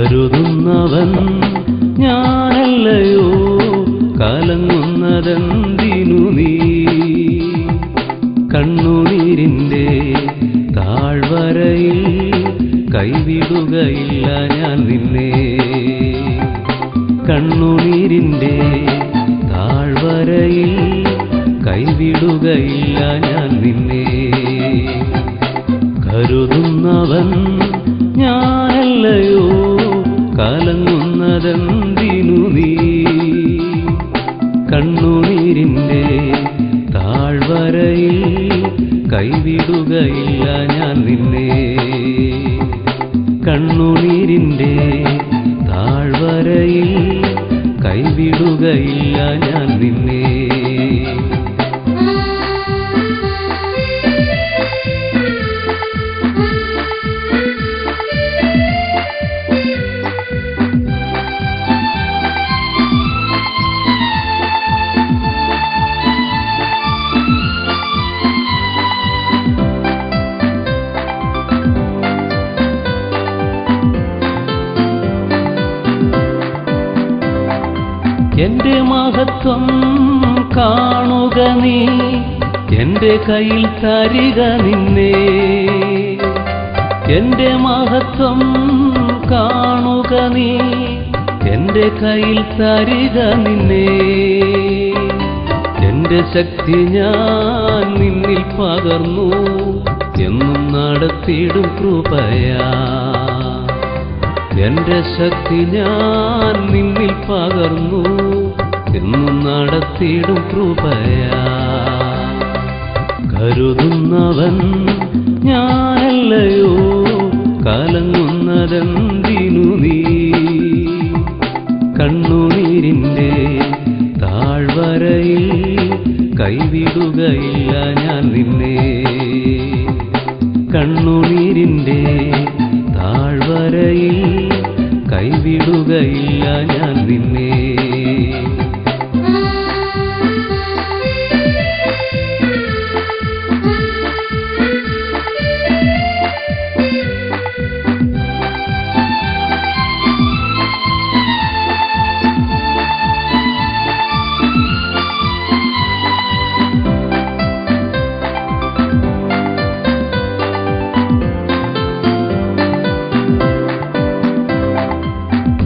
കരുതുന്നവൻ ഞാനല്ലയോ, കലങ്ങുന്നതെന്തിനു നീ? കണ്ണുനീരിൻ്റെ താഴ്വരയിൽ കൈവിടുകയില്ല ഞാൻ നിന്നെ. കണ്ണുനീരിൻ്റെ താഴ്വരയിൽ കൈവിടുകയില്ല ഞാൻ നിന്നെ. കരുതുന്നവൻ ഞാനല്ലയോ, കലങ്ങുന്നതെന്തിനു നീ? കണ്ണുനീരിൻ്റെ താഴ്വരയിൽ കൈവിടുകയില്ല ഞാൻ നിന്നെ. കണ്ണുനീരിൻ്റെ താഴ്വരയിൽ കൈവിടുകയില്ല ഞാൻ നിന്നെ. എന്റെ മഹത്വം കാണുക നീ, എന്റെ കയ്യിൽ തരിക നിന്നെ. എന്റെ മഹത്വം കാണുക നീ, എന്റെ കയ്യിൽ തരിക നിന്നെ. എന്റെ ശക്തി ഞാൻ നിന്നിൽ പകർന്നു, എന്നും നടത്തിയിടും കൃപയാ. എന്റെ ശക്തി ഞാൻ നിന്നിൽ പകർന്നു, എന്നും നടത്തിയിടും കൃപയാ. കരുതുന്നവൻ ഞാനല്ലയോ, കലങ്ങുന്നതെന്തിനു നീ? കണ്ണുനീരിൻ്റെ താഴ്വരയിൽ കൈവിടുകയില്ല ഞാൻ നിന്നെ. കണ്ണുനീരിൻ്റെ താഴ്വരയിൽ കൈവിടുകയില്ല ഞാൻ നിന്നെ.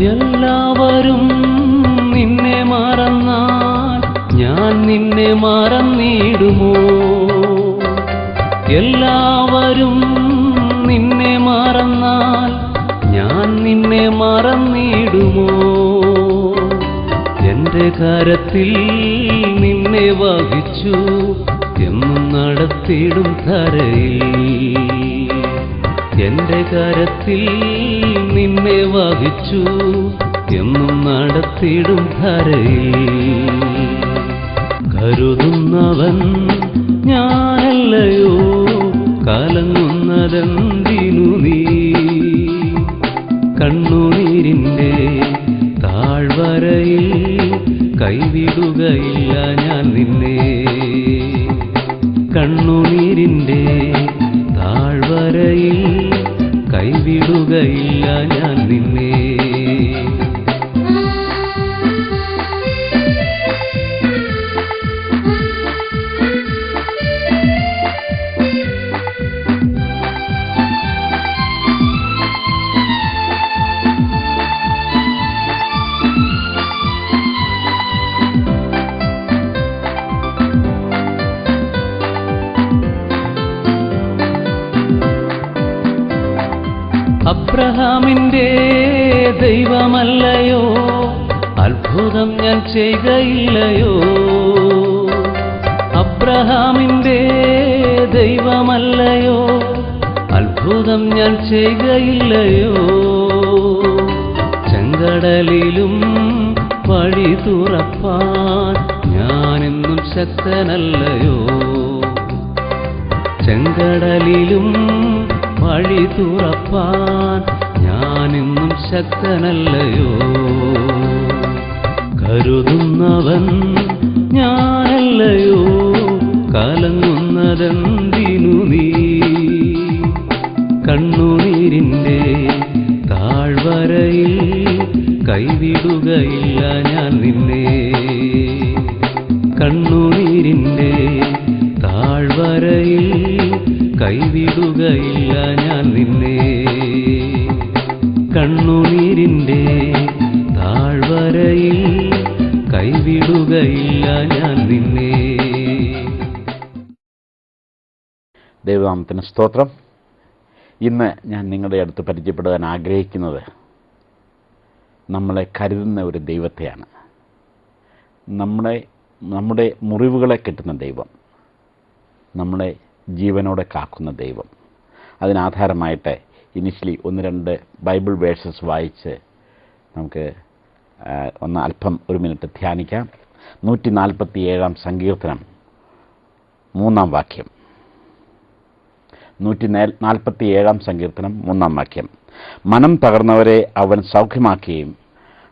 എല്ലാവരും നിന്നെ മറന്നാൽ ഞാൻ നിന്നെ മറന്നിടുമോ? എല്ലാവരും നിന്നെ മറന്നാൽ ഞാൻ നിന്നെ മറന്നിടുമോ? എന്റെ കരത്തിൽ നിന്നെ വഹിച്ചു, എന്നും നടത്തിയിടും ധരയിൽ. എന്റെ കരത്തിൽ നിന്നെ വഹിച്ചു, എന്നും നടത്തിയിടും ധരയിൽ. കരുതുന്നവൻ ഞാനല്ലയോ, കലങ്ങുന്നതെന്തിനു നീ? കണ്ണുനീരിൻ്റെ താഴ്വരയിൽ കൈവിടുകയില്ല ഞാൻ നിന്നെ. കണ്ണുനീരിൻ്റെ താഴ്വരയിൽ കൈവിടുകയില്ല ഞാൻ നിന്നെ. അബ്രഹാമിൻ്റെ ദൈവമല്ലയോ, അത്ഭുതം ഞാൻ ചെയ്യുകയില്ലയോ? അബ്രഹാമിൻ്റെ ദൈവമല്ലയോ, അത്ഭുതം ഞാൻ ചെയ്യുകയില്ലയോ? ചെങ്കടലിലും വഴി തുറപ്പാൻ ഞാനെന്നും ശക്തനല്ലയോ? ചെങ്കടലിലും വഴി തുറപ്പാൻ ഞാനെന്നും ശക്തനല്ലയോ? കരുതുന്നവൻ ഞാനല്ലയോ, കലങ്ങുന്നതെന്തിനു നീ? കണ്ണുനീരിൻ്റെ താഴ്വരയിൽ കൈവിടുകയില്ല ഞാൻ നിന്നെ. കണ്ണുനീരിൻ്റെ താഴ്വരയിൽ കൈവിടുകയില്ല ഞാൻ നിന്നെ. കണ്ണുനീരിൻ്റെ താഴ്വരയിൽ കൈവിടുകയില്ല ഞാൻ നിന്നെ. ദൈവനാമത്തിന് സ്തോത്രം. ഇന്ന് ഞാൻ നിങ്ങളുടെ അടുത്ത് പരിചയപ്പെടുവാൻ ആഗ്രഹിക്കുന്നത് നമ്മളെ കരുതുന്ന ഒരു ദൈവത്തെയാണ്. നമ്മുടെ മുറിവുകളെ കെട്ടുന്ന ദൈവം, നമ്മളെ ജീവനോടെ കാക്കുന്ന ദൈവം. അതിനാധാരമായിട്ട് ഇനിഷ്യലി 1-2 ബൈബിൾ വേഴ്സസ് വായിച്ച് നമുക്ക് അല്പം ഒരു മിനിറ്റ് ധ്യാനിക്കാം. 147 സങ്കീർത്തനം 3 വാക്യം. 147 സങ്കീർത്തനം 3 വാക്യം. മനം തകർന്നവരെ അവൻ സൗഖ്യമാക്കുകയും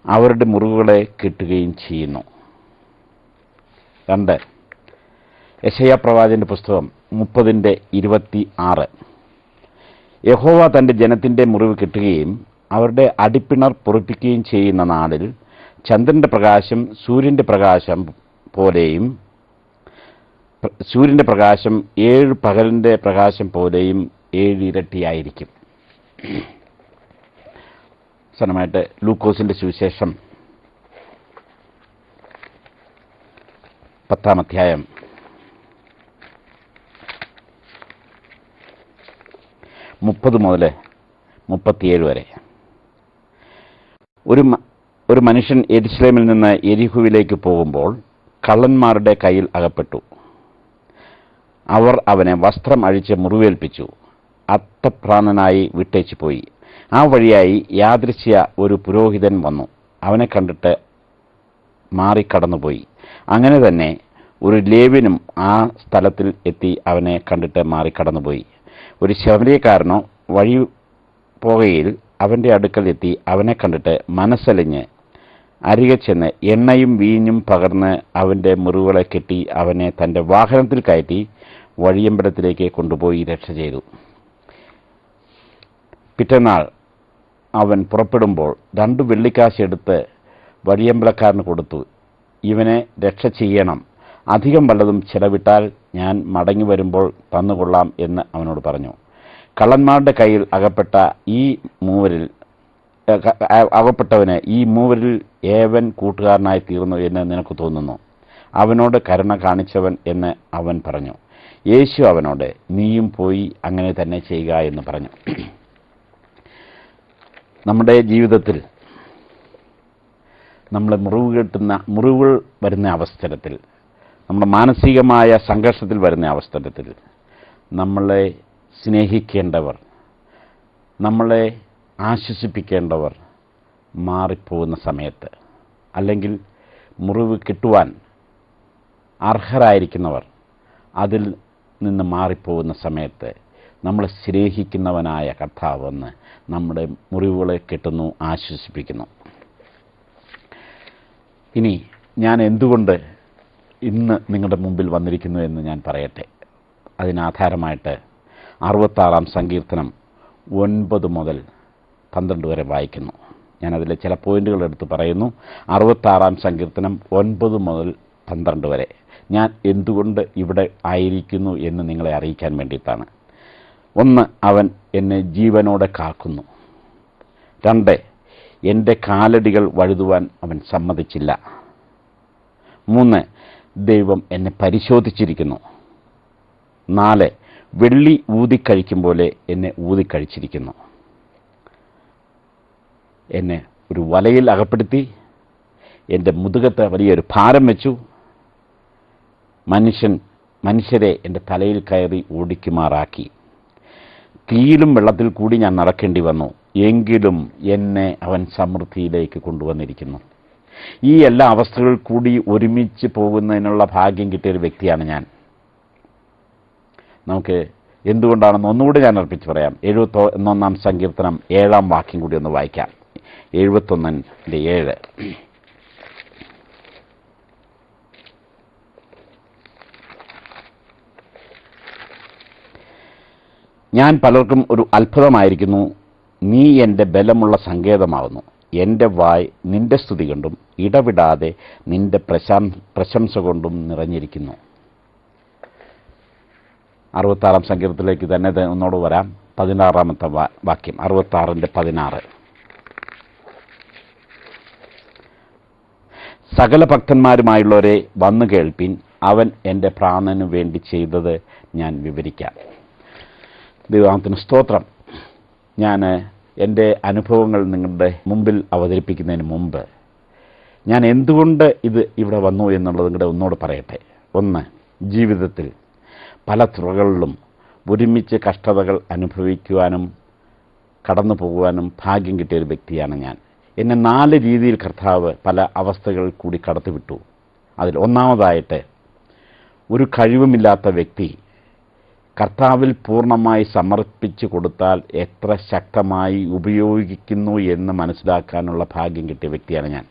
അവരുടെ മുറിവുകളെ കെട്ടുകയും ചെയ്യുന്നു. 2 യെശയ്യാ പ്രവാചകന്റെ പുസ്തകം 30:26. യഹോവ തൻ്റെ ജനത്തിൻ്റെ മുറിവ് കെട്ടുകയും അവരുടെ അടിപ്പിണർ പൊറിപ്പിക്കുകയും ചെയ്യുന്ന നാളിൽ ചന്ദ്രൻ്റെ പ്രകാശം സൂര്യൻ്റെ പ്രകാശം 7 പകലിൻ്റെ പ്രകാശം പോലെയും 7 ഇരട്ടിയായിരിക്കും. അവസാനമായിട്ട് ലൂക്കോസിൻ്റെ സുവിശേഷം 10 അധ്യായം 30 മുതൽ 37 വരെ. ഒരു മനുഷ്യൻ യെരുശലേമിൽ നിന്ന് യെരിഹോവിലേക്ക് പോകുമ്പോൾ കള്ളന്മാരുടെ കയ്യിൽ അകപ്പെട്ടു. അവർ അവനെ വസ്ത്രം അഴിച്ച് മുറിവേൽപ്പിച്ചു, അർത്ഥപ്രാണനായി വിട്ടേച്ചു പോയി. ആ വഴിയായി യാദൃശ്യ ഒരു പുരോഹിതൻ വന്നു. അവനെ കണ്ടിട്ട് മാറിക്കടന്നുപോയി. അങ്ങനെ തന്നെ ഒരു ലേവ്യനും ആ സ്ഥലത്തിൽ എത്തി അവനെ കണ്ടിട്ട് മാറിക്കടന്നുപോയി. ഒരു ശമരിയക്കാരനോ വഴി പോകയിൽ അവൻ്റെ അടുക്കൽ എത്തി അവനെ കണ്ടിട്ട് മനസ്സലിഞ്ഞ് അരികെ ചെന്ന് എണ്ണയും വീഞ്ഞും പകർന്ന് അവൻ്റെ മുറിവുകളെ കെട്ടി അവനെ തൻ്റെ വാഹനത്തിൽ കയറ്റി വഴിയമ്പലത്തിലേക്ക് കൊണ്ടുപോയി രക്ഷ ചെയ്തു. പിറ്റന്നാൾ അവൻ പുറപ്പെടുമ്പോൾ 2 വെള്ളിക്കാശ് എടുത്ത് വഴിയമ്പലക്കാരന് കൊടുത്തു. ഇവനെ രക്ഷ ചെയ്യണം, അധികം വല്ലതും ചിലവിട്ടാൽ ഞാൻ മടങ്ങി വരുമ്പോൾ തന്നുകൊള്ളാം എന്ന് അവനോട് പറഞ്ഞു. കള്ളന്മാരുടെ കയ്യിൽ അകപ്പെട്ടവന് ഈ മൂവരിൽ ഏവൻ കൂട്ടുകാരനായി തീർന്നു എന്ന് നിനക്ക് തോന്നുന്നു? അവനോട് കരുണ കാണിച്ചവൻ എന്ന് അവൻ പറഞ്ഞു. യേശു അവനോട് നീയും പോയി അങ്ങനെ തന്നെ ചെയ്യുക എന്ന് പറഞ്ഞു. നമ്മുടെ ജീവിതത്തിൽ നമ്മളെ മുറിവുകൾ വരുന്ന അവസരത്തിൽ, നമ്മുടെ മാനസികമായ സംഘർഷത്തിൽ വരുന്ന അവസരത്തിൽ നമ്മളെ സ്നേഹിക്കേണ്ടവർ, നമ്മളെ ആശ്വസിപ്പിക്കേണ്ടവർ മാറിപ്പോകുന്ന സമയത്ത്, അല്ലെങ്കിൽ മുറിവ് കിട്ടുവാൻ അർഹരായിരിക്കുന്നവർ അതിൽ നിന്ന് മാറിപ്പോകുന്ന സമയത്ത് നമ്മളെ സ്നേഹിക്കുന്നവനായ കർത്താവ് വന്ന് നമ്മുടെ മുറിവുകളെ കെട്ടുന്നു, ആശ്വസിപ്പിക്കുന്നു. ഇനി ഞാൻ എന്തുകൊണ്ട് ഇന്ന് നിങ്ങളുടെ മുമ്പിൽ വന്നിരിക്കുന്നു എന്ന് ഞാൻ പറയട്ടെ. അതിനാധാരമായിട്ട് 66 സങ്കീർത്തനം 9 മുതൽ 12 വരെ വായിക്കുന്നു. ഞാനതിലെ ചില പോയിന്റുകൾ എടുത്ത് പറയുന്നു. 66 സങ്കീർത്തനം 9 മുതൽ 12 വരെ. ഞാൻ എന്തുകൊണ്ട് ഇവിടെ ആയിരിക്കുന്നു എന്ന് നിങ്ങളെ അറിയിക്കാൻ വേണ്ടിയിട്ടാണ്. 1, അവൻ എന്നെ ജീവനോടെ കാക്കുന്നു. 2, എൻ്റെ കാലടികൾ വഴുതുവാൻ അവൻ സമ്മതിച്ചില്ല. 3, ദൈവം എന്നെ പരിശോധിച്ചിരിക്കുന്നു. 4, വെള്ളി ഊതിക്കഴിക്കും പോലെ എന്നെ ഊതിക്കഴിച്ചിരിക്കുന്നു. എന്നെ ഒരു വലയിൽ അകപ്പെടുത്തി എൻ്റെ മുതുകത്ത് വലിയൊരു ഭാരം വെച്ചു. മനുഷ്യരെ എൻ്റെ തലയിൽ കയറി ഓടിക്കുമാറാക്കി. തീയിലും വെള്ളത്തിൽ കൂടി ഞാൻ നടക്കേണ്ടി വന്നു, എങ്കിലും എന്നെ അവൻ സമൃദ്ധിയിലേക്ക് കൊണ്ടുവന്നിരിക്കുന്നു. ഈ എല്ലാ അവസ്ഥകൾ കൂടി ഒരുമിച്ച് പോകുന്നതിനുള്ള ഭാഗ്യം കിട്ടിയൊരു വ്യക്തിയാണ് ഞാൻ. നമുക്ക് എന്തുകൊണ്ടാണെന്ന് ഒന്നുകൂടി ഞാൻ അർപ്പിച്ച് പറയാം. 71 സങ്കീർത്തനം 7 വാക്യം കൂടി ഒന്ന് വായിക്കാം. 71:7. ഞാൻ പലർക്കും ഒരു അത്ഭുതമായിരിക്കുന്നു, നീ എൻ്റെ ബലമുള്ള സങ്കേതമാകുന്നു. എൻ്റെ വായ് നിന്റെ സ്തുതി കൊണ്ടും ഇടവിടാതെ നിന്റെ പ്രശംസ കൊണ്ടും നിറഞ്ഞിരിക്കുന്നു. 66-ാം സങ്കീർത്തനത്തിലേക്ക് തന്നെ ഒന്നോട് വരാം. 16-ാമത്തെ വാക്യം, 66-16. സകല ഭക്തന്മാരുമായുള്ളവരെ വന്നു കേൾപ്പിൻ, അവൻ എൻ്റെ പ്രാണനു വേണ്ടി ചെയ്തത് ഞാൻ വിവരിക്കാം. ദൈവത്തിന് സ്തോത്രം. ഞാൻ എൻ്റെ അനുഭവങ്ങൾ നിങ്ങളുടെ മുമ്പിൽ അവതരിപ്പിക്കുന്നതിന് മുമ്പ് ഞാൻ എന്തുകൊണ്ട് ഇത് ഇവിടെ വന്നു എന്നുള്ളത് നിങ്ങളുടെ ഒന്നോട് പറയട്ടെ. ഒന്ന്, ജീവിതത്തിൽ പല തുറകളിലും ഒരുമിച്ച് കഷ്ടതകൾ അനുഭവിക്കുവാനും കടന്നു പോകുവാനും ഭാഗ്യം കിട്ടിയ ഒരു വ്യക്തിയാണ് ഞാൻ. എന്നെ 4 രീതിയിൽ കർത്താവ് പല അവസ്ഥകളിൽ കൂടി കടത്തിവിട്ടു. അതിൽ ഒന്നാമതായിട്ട്, ഒരു കഴിവുമില്ലാത്ത വ്യക്തി കർത്താവിൽ പൂർണ്ണമായി സമർപ്പിച്ചു കൊടുത്താൽ എത്ര ശക്തമായി ഉപയോഗിക്കുന്നു എന്ന് മനസ്സിലാക്കാനുള്ള ഭാഗ്യം കിട്ടിയ വ്യക്തിയാണ് ഞാൻ.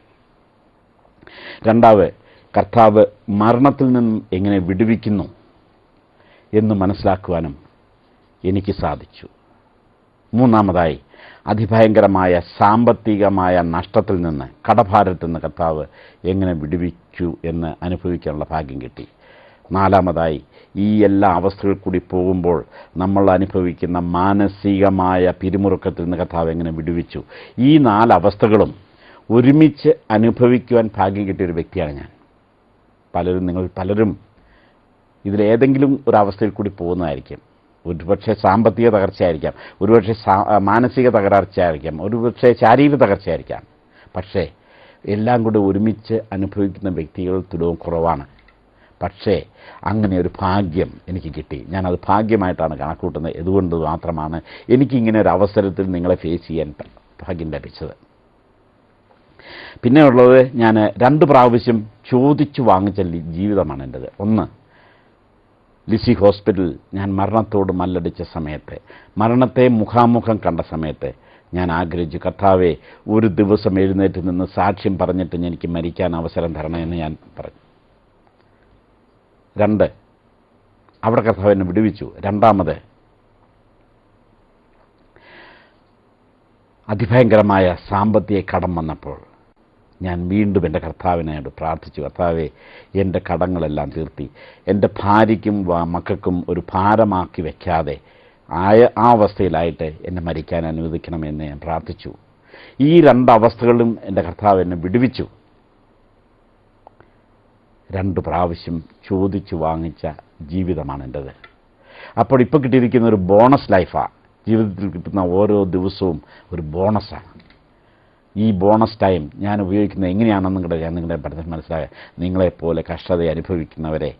രണ്ടാമത്, കർത്താവ് മരണത്തിൽ നിന്നും എങ്ങനെ വിടുവിക്കുന്നു എന്ന് മനസ്സിലാക്കുവാനും എനിക്ക് സാധിച്ചു. മൂന്നാമതായി, അതിഭയങ്കരമായ സാമ്പത്തികമായ നഷ്ടത്തിൽ നിന്ന്, കടഭാരത്തിൽ നിന്ന് കർത്താവ് എങ്ങനെ വിടുവിച്ചു എന്ന് അനുഭവിക്കാനുള്ള ഭാഗ്യം കിട്ടി. നാലാമതായി, ഈ എല്ലാ അവസ്ഥകളിൽ കൂടി പോകുമ്പോൾ നമ്മൾ അനുഭവിക്കുന്ന മാനസികമായ പിരിമുറുക്കത്തിൽ നിന്ന് കർത്താവ് എങ്ങനെ വിടുവിച്ചു. ഈ 4 അവസ്ഥകളും ഒരുമിച്ച് അനുഭവിക്കുവാൻ ഭാഗ്യം കിട്ടിയ ഒരു വ്യക്തിയാണ് ഞാൻ. നിങ്ങൾ പലരും ഇതിലേതെങ്കിലും ഒരു അവസ്ഥയിൽ കൂടി പോകുന്നതായിരിക്കും. ഒരുപക്ഷെ സാമ്പത്തിക തകർച്ചയായിരിക്കാം, ഒരുപക്ഷെ മാനസിക തകർച്ചയായിരിക്കാം, ഒരുപക്ഷെ ശാരീരിക തകർച്ചയായിരിക്കാം. പക്ഷേ എല്ലാം കൂടി ഒരുമിച്ച് അനുഭവിക്കുന്ന വ്യക്തികൾ തുലവും കുറവാണ്. പക്ഷേ അങ്ങനെ ഒരു ഭാഗ്യം എനിക്ക് കിട്ടി. ഞാനത് ഭാഗ്യമായിട്ടാണ് കണക്കൂട്ടുന്നത്. ഇതുകൊണ്ട് മാത്രമാണ് എനിക്കിങ്ങനെ ഒരു അവസരത്തിൽ നിങ്ങളെ ഫേസ് ചെയ്യാൻ ഭാഗ്യം ലഭിച്ചത്. പിന്നെ ഉള്ളത്, ഞാൻ 2 പ്രാവശ്യം ചോദിച്ചു വാങ്ങിച്ച ജീവിതമാണ് എൻ്റേത്. ഒന്ന്, ലിസി ഹോസ്പിറ്റലിൽ ഞാൻ മരണത്തോട് മല്ലടിച്ച സമയത്ത്, മരണത്തെ മുഖാമുഖം കണ്ട സമയത്ത് ഞാൻ ആഗ്രഹിച്ചു, കർത്താവേ, ഒരു ദിവസം എഴുന്നേറ്റ് നിന്ന് സാക്ഷ്യം പറഞ്ഞിട്ട് എനിക്ക് മരിക്കാൻ അവസരം തരണമെന്ന് ഞാൻ പറഞ്ഞു. 2, അവിടെ കർത്താവ് എന്നെ വിടുവിച്ചു. രണ്ടാമത്, അതിഭയങ്കരമായ സാമ്പത്തിക കടം വന്നപ്പോൾ ഞാൻ വീണ്ടും എൻ്റെ കർത്താവിനോട് പ്രാർത്ഥിച്ചു, കർത്താവേ, എൻ്റെ കടങ്ങളെല്ലാം തീർത്തി എൻ്റെ ഭാര്യയ്ക്കും മക്കൾക്കും ഒരു ഭാരമാക്കി വയ്ക്കാതെ ആ അവസ്ഥയിലായിട്ട് എന്നെ മരിക്കാൻ അനുവദിക്കണമെന്ന് ഞാൻ പ്രാർത്ഥിച്ചു. ഈ 2 അവസ്ഥകളും എൻ്റെ കർത്താവ് എന്നെ വിടുവിച്ചു. 2 പ്രാവശ്യം ചോദിച്ചു വാങ്ങിച്ച ജീവിതമാണ് എൻ്റേത്. അപ്പോൾ ഇപ്പോൾ കിട്ടിയിരിക്കുന്ന ഒരു ബോണസ് ലൈഫാണ്. ജീവിതത്തിൽ കിട്ടുന്ന ഓരോ ദിവസവും ഒരു ബോണസാണ്. ഈ ബോണസ് ടൈം ഞാൻ ഉപയോഗിക്കുന്നത് എങ്ങനെയാണെന്ന് നിങ്ങളുടെ പഠനം മനസ്സിലാക്കുക. നിങ്ങളെപ്പോലെ കഷ്ടത അനുഭവിക്കുന്നവരെ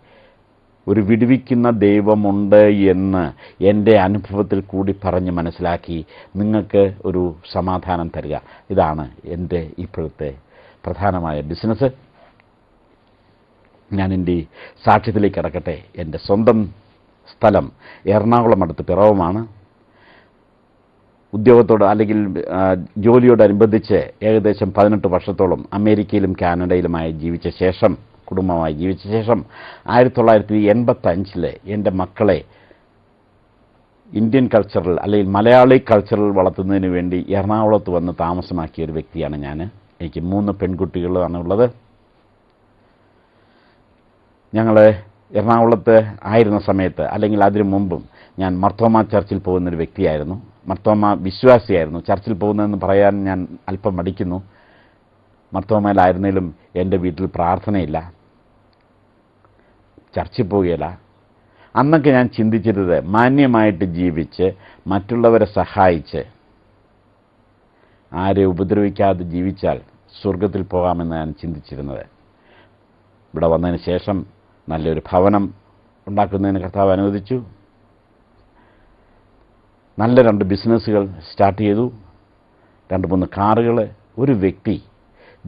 ഒരു വിടുവിക്കുന്ന ദൈവമുണ്ട് എന്ന് എൻ്റെ അനുഭവത്തിൽ കൂടി പറഞ്ഞ് മനസ്സിലാക്കി നിങ്ങൾക്ക് ഒരു സമാധാനം തരിക. ഇതാണ് എൻ്റെ ഇപ്പോഴത്തെ പ്രധാനമായ ബിസിനസ്. ഞാൻ എൻ്റെ സാക്ഷ്യത്തിലേക്ക് കിടക്കട്ടെ. എൻ്റെ സ്വന്തം സ്ഥലം എറണാകുളം അടുത്ത് പിറവമാണ്. ഉദ്യോഗത്തോട് അല്ലെങ്കിൽ ജോലിയോടനുബന്ധിച്ച് ഏകദേശം 18 വർഷത്തോളം അമേരിക്കയിലും കാനഡയിലുമായി ജീവിച്ച ശേഷം, കുടുംബമായി ജീവിച്ച ശേഷം 1985 എൻ്റെ മക്കളെ ഇന്ത്യൻ കൾച്ചറിൽ അല്ലെങ്കിൽ മലയാളി കൾച്ചറിൽ വളർത്തുന്നതിന് വേണ്ടി എറണാകുളത്ത് വന്ന് താമസമാക്കിയ ഒരു വ്യക്തിയാണ് ഞാൻ. എനിക്ക് 3 പെൺകുട്ടികളാണ് ഉള്ളത്. ഞങ്ങൾ എറണാകുളത്ത് ആയിരുന്ന സമയത്ത് അല്ലെങ്കിൽ അതിനു മുമ്പും ഞാൻ മർത്തോമ ചർച്ചിൽ പോകുന്നൊരു വ്യക്തിയായിരുന്നു. മർത്തോമ വിശ്വാസിയായിരുന്നു. ചർച്ചിൽ പോകുന്നതെന്ന് പറയാൻ ഞാൻ അല്പം മടിക്കുന്നു. മർത്തോമയിലായിരുന്നാലും എൻ്റെ വീട്ടിൽ പ്രാർത്ഥനയില്ല, ചർച്ചിൽ പോവുകയില്ല. അന്നൊക്കെ ഞാൻ ചിന്തിച്ചിരുന്നത് മാന്യമായിട്ട് ജീവിച്ച് മറ്റുള്ളവരെ സഹായിച്ച് ആരെ ഉപദ്രവിക്കാതെ ജീവിച്ചാൽ സ്വർഗത്തിൽ പോകാമെന്ന് ഞാൻ ചിന്തിച്ചിരുന്നത്. ഇവിടെ വന്നതിന് ശേഷം നല്ലൊരു ഭവനം ഉണ്ടാക്കുന്നതിന് കർത്താവ് അനുവദിച്ചു. നല്ല 2 ബിസിനസ്സുകൾ സ്റ്റാർട്ട് ചെയ്തു. 2-3 കാറുകൾ. ഒരു വ്യക്തി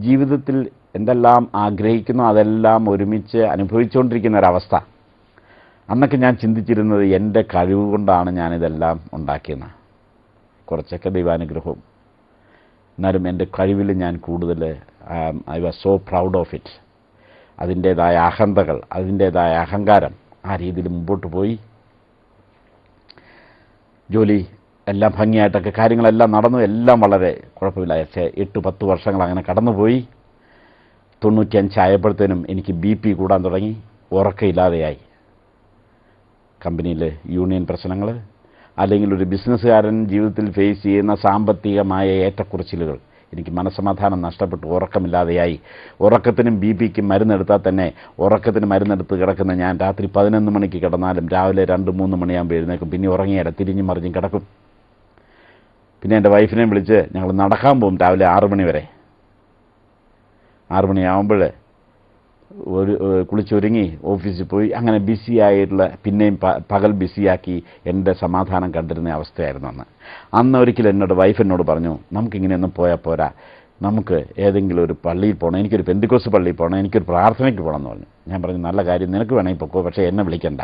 ജീവിതത്തിൽ എന്തെല്ലാം ആഗ്രഹിക്കുന്നു അതെല്ലാം ഒരുമിച്ച് അനുഭവിച്ചുകൊണ്ടിരിക്കുന്ന ഒരവസ്ഥ. അന്നൊക്കെ ഞാൻ ചിന്തിച്ചിരുന്നത് എൻ്റെ കഴിവ് കൊണ്ടാണ് ഞാനിതെല്ലാം ഉണ്ടാക്കിയെന്ന്. കുറച്ചൊക്കെ ദൈവാനുഗ്രഹവും, എന്നാലും എൻ്റെ കഴിവിൽ ഞാൻ കൂടുതൽ I was so proud of it. അതിൻ്റേതായ അഹന്തകൾ, അതിൻ്റേതായ അഹങ്കാരം, ആ രീതിയിൽ മുമ്പോട്ട് പോയി. ജോലി എല്ലാം ഭംഗിയായിട്ടൊക്കെ കാര്യങ്ങളെല്ലാം നടന്നു, എല്ലാം വളരെ കുഴപ്പമില്ല. പക്ഷേ 8-10 വർഷങ്ങൾ അങ്ങനെ കടന്നുപോയി. 95 ആയപ്പോഴത്തേനും എനിക്ക് BP കൂടാൻ തുടങ്ങി, ഉറക്കമില്ലാതെയായി. കമ്പനിയിൽ യൂണിയൻ പ്രശ്നങ്ങൾ, അല്ലെങ്കിൽ ഒരു ബിസിനസ്സുകാരൻ ജീവിതത്തിൽ ഫേസ് ചെയ്യുന്ന സാമ്പത്തികമായ ഏറ്റക്കുറച്ചിലുകൾ, എനിക്ക് മനസ്സമാധാനം നഷ്ടപ്പെട്ടു, ഉറക്കമില്ലാതെയായി. ഉറക്കത്തിനും BPക്കും മരുന്നെടുത്താൽ തന്നെ ഉറക്കത്തിന് മരുന്നെടുത്ത് കിടക്കുന്ന ഞാൻ രാത്രി 11 മണിക്ക് കിടന്നാലും രാവിലെ 2-3 മണിയാകുമ്പോൾ എഴുന്നേക്കും. പിന്നെ ഉറങ്ങിയിട തിരിഞ്ഞും മറിഞ്ഞും കിടക്കും. പിന്നെ എൻ്റെ വൈഫിനെ വിളിച്ച് ഞങ്ങൾ നടക്കാൻ പോകും രാവിലെ 6 മണി വരെ. 6 മണിയാകുമ്പോൾ കുളിച്ചൊരുങ്ങി ഓഫീസിൽ പോയി അങ്ങനെ ബിസിയായിട്ടുള്ള, പിന്നെയും പകൽ ബിസിയാക്കി എൻ്റെ സമാധാനം കണ്ടിരുന്ന അവസ്ഥയായിരുന്നു അന്ന്. ഒരിക്കലും എന്നോട് വൈഫ് എന്നോട് പറഞ്ഞു, നമുക്കിങ്ങനെയൊന്നും പോയാൽ പോരാ, നമുക്ക് ഏതെങ്കിലും ഒരു പള്ളിയിൽ പോകണം, എനിക്കൊരു പെന്തിക്കോസ് പള്ളിയിൽ പോകണം, എനിക്കൊരു പ്രാർത്ഥനയ്ക്ക് പോകണം എന്ന് പറഞ്ഞു. ഞാൻ പറഞ്ഞു, നല്ല കാര്യം, നിനക്ക് വേണമെങ്കിൽ പൊക്കോ, പക്ഷേ എന്നെ വിളിക്കണ്ട.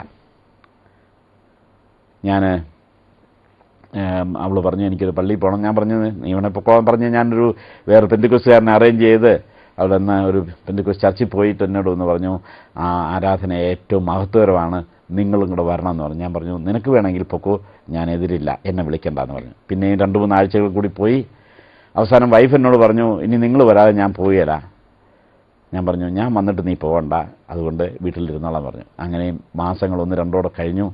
അവൾ പറഞ്ഞു എനിക്കൊരു പള്ളിയിൽ പോകണം. ഞാൻ പറഞ്ഞു നീ ഇവനെ പൊക്കോളാൻ പറഞ്ഞ് ഞാനൊരു വേറെ പെന്തിക്കോസുകാരനെ അറേഞ്ച് ചെയ്ത് അവിടെ നിന്ന് ഒരു പെന്തിക്കോസ് ചർച്ചിൽ പോയിട്ട് എന്നോട് ഒന്ന് പറഞ്ഞു, ആ ആരാധന ഏറ്റവും മഹത്വകരമാണ്, നിങ്ങളും കൂടെ വരണമെന്ന് പറഞ്ഞു. ഞാൻ പറഞ്ഞു നിനക്ക് വേണമെങ്കിൽ പൊക്കോ, ഞാൻ എതിരില്ല, എന്നെ വിളിക്കണ്ടെന്ന് പറഞ്ഞു. പിന്നെയും 2-3 ആഴ്ചകൾ കൂടി പോയി. അവസാനം വൈഫ് എന്നോട് പറഞ്ഞു, ഇനി നിങ്ങൾ വരാതെ ഞാൻ പോവുകയില്ല. ഞാൻ പറഞ്ഞു ഞാൻ വന്നിട്ട് നീ പോകണ്ട, അതുകൊണ്ട് വീട്ടിലിരുന്നോളാൻ പറഞ്ഞു. അങ്ങനെ മാസങ്ങൾ 1-2 കഴിഞ്ഞു.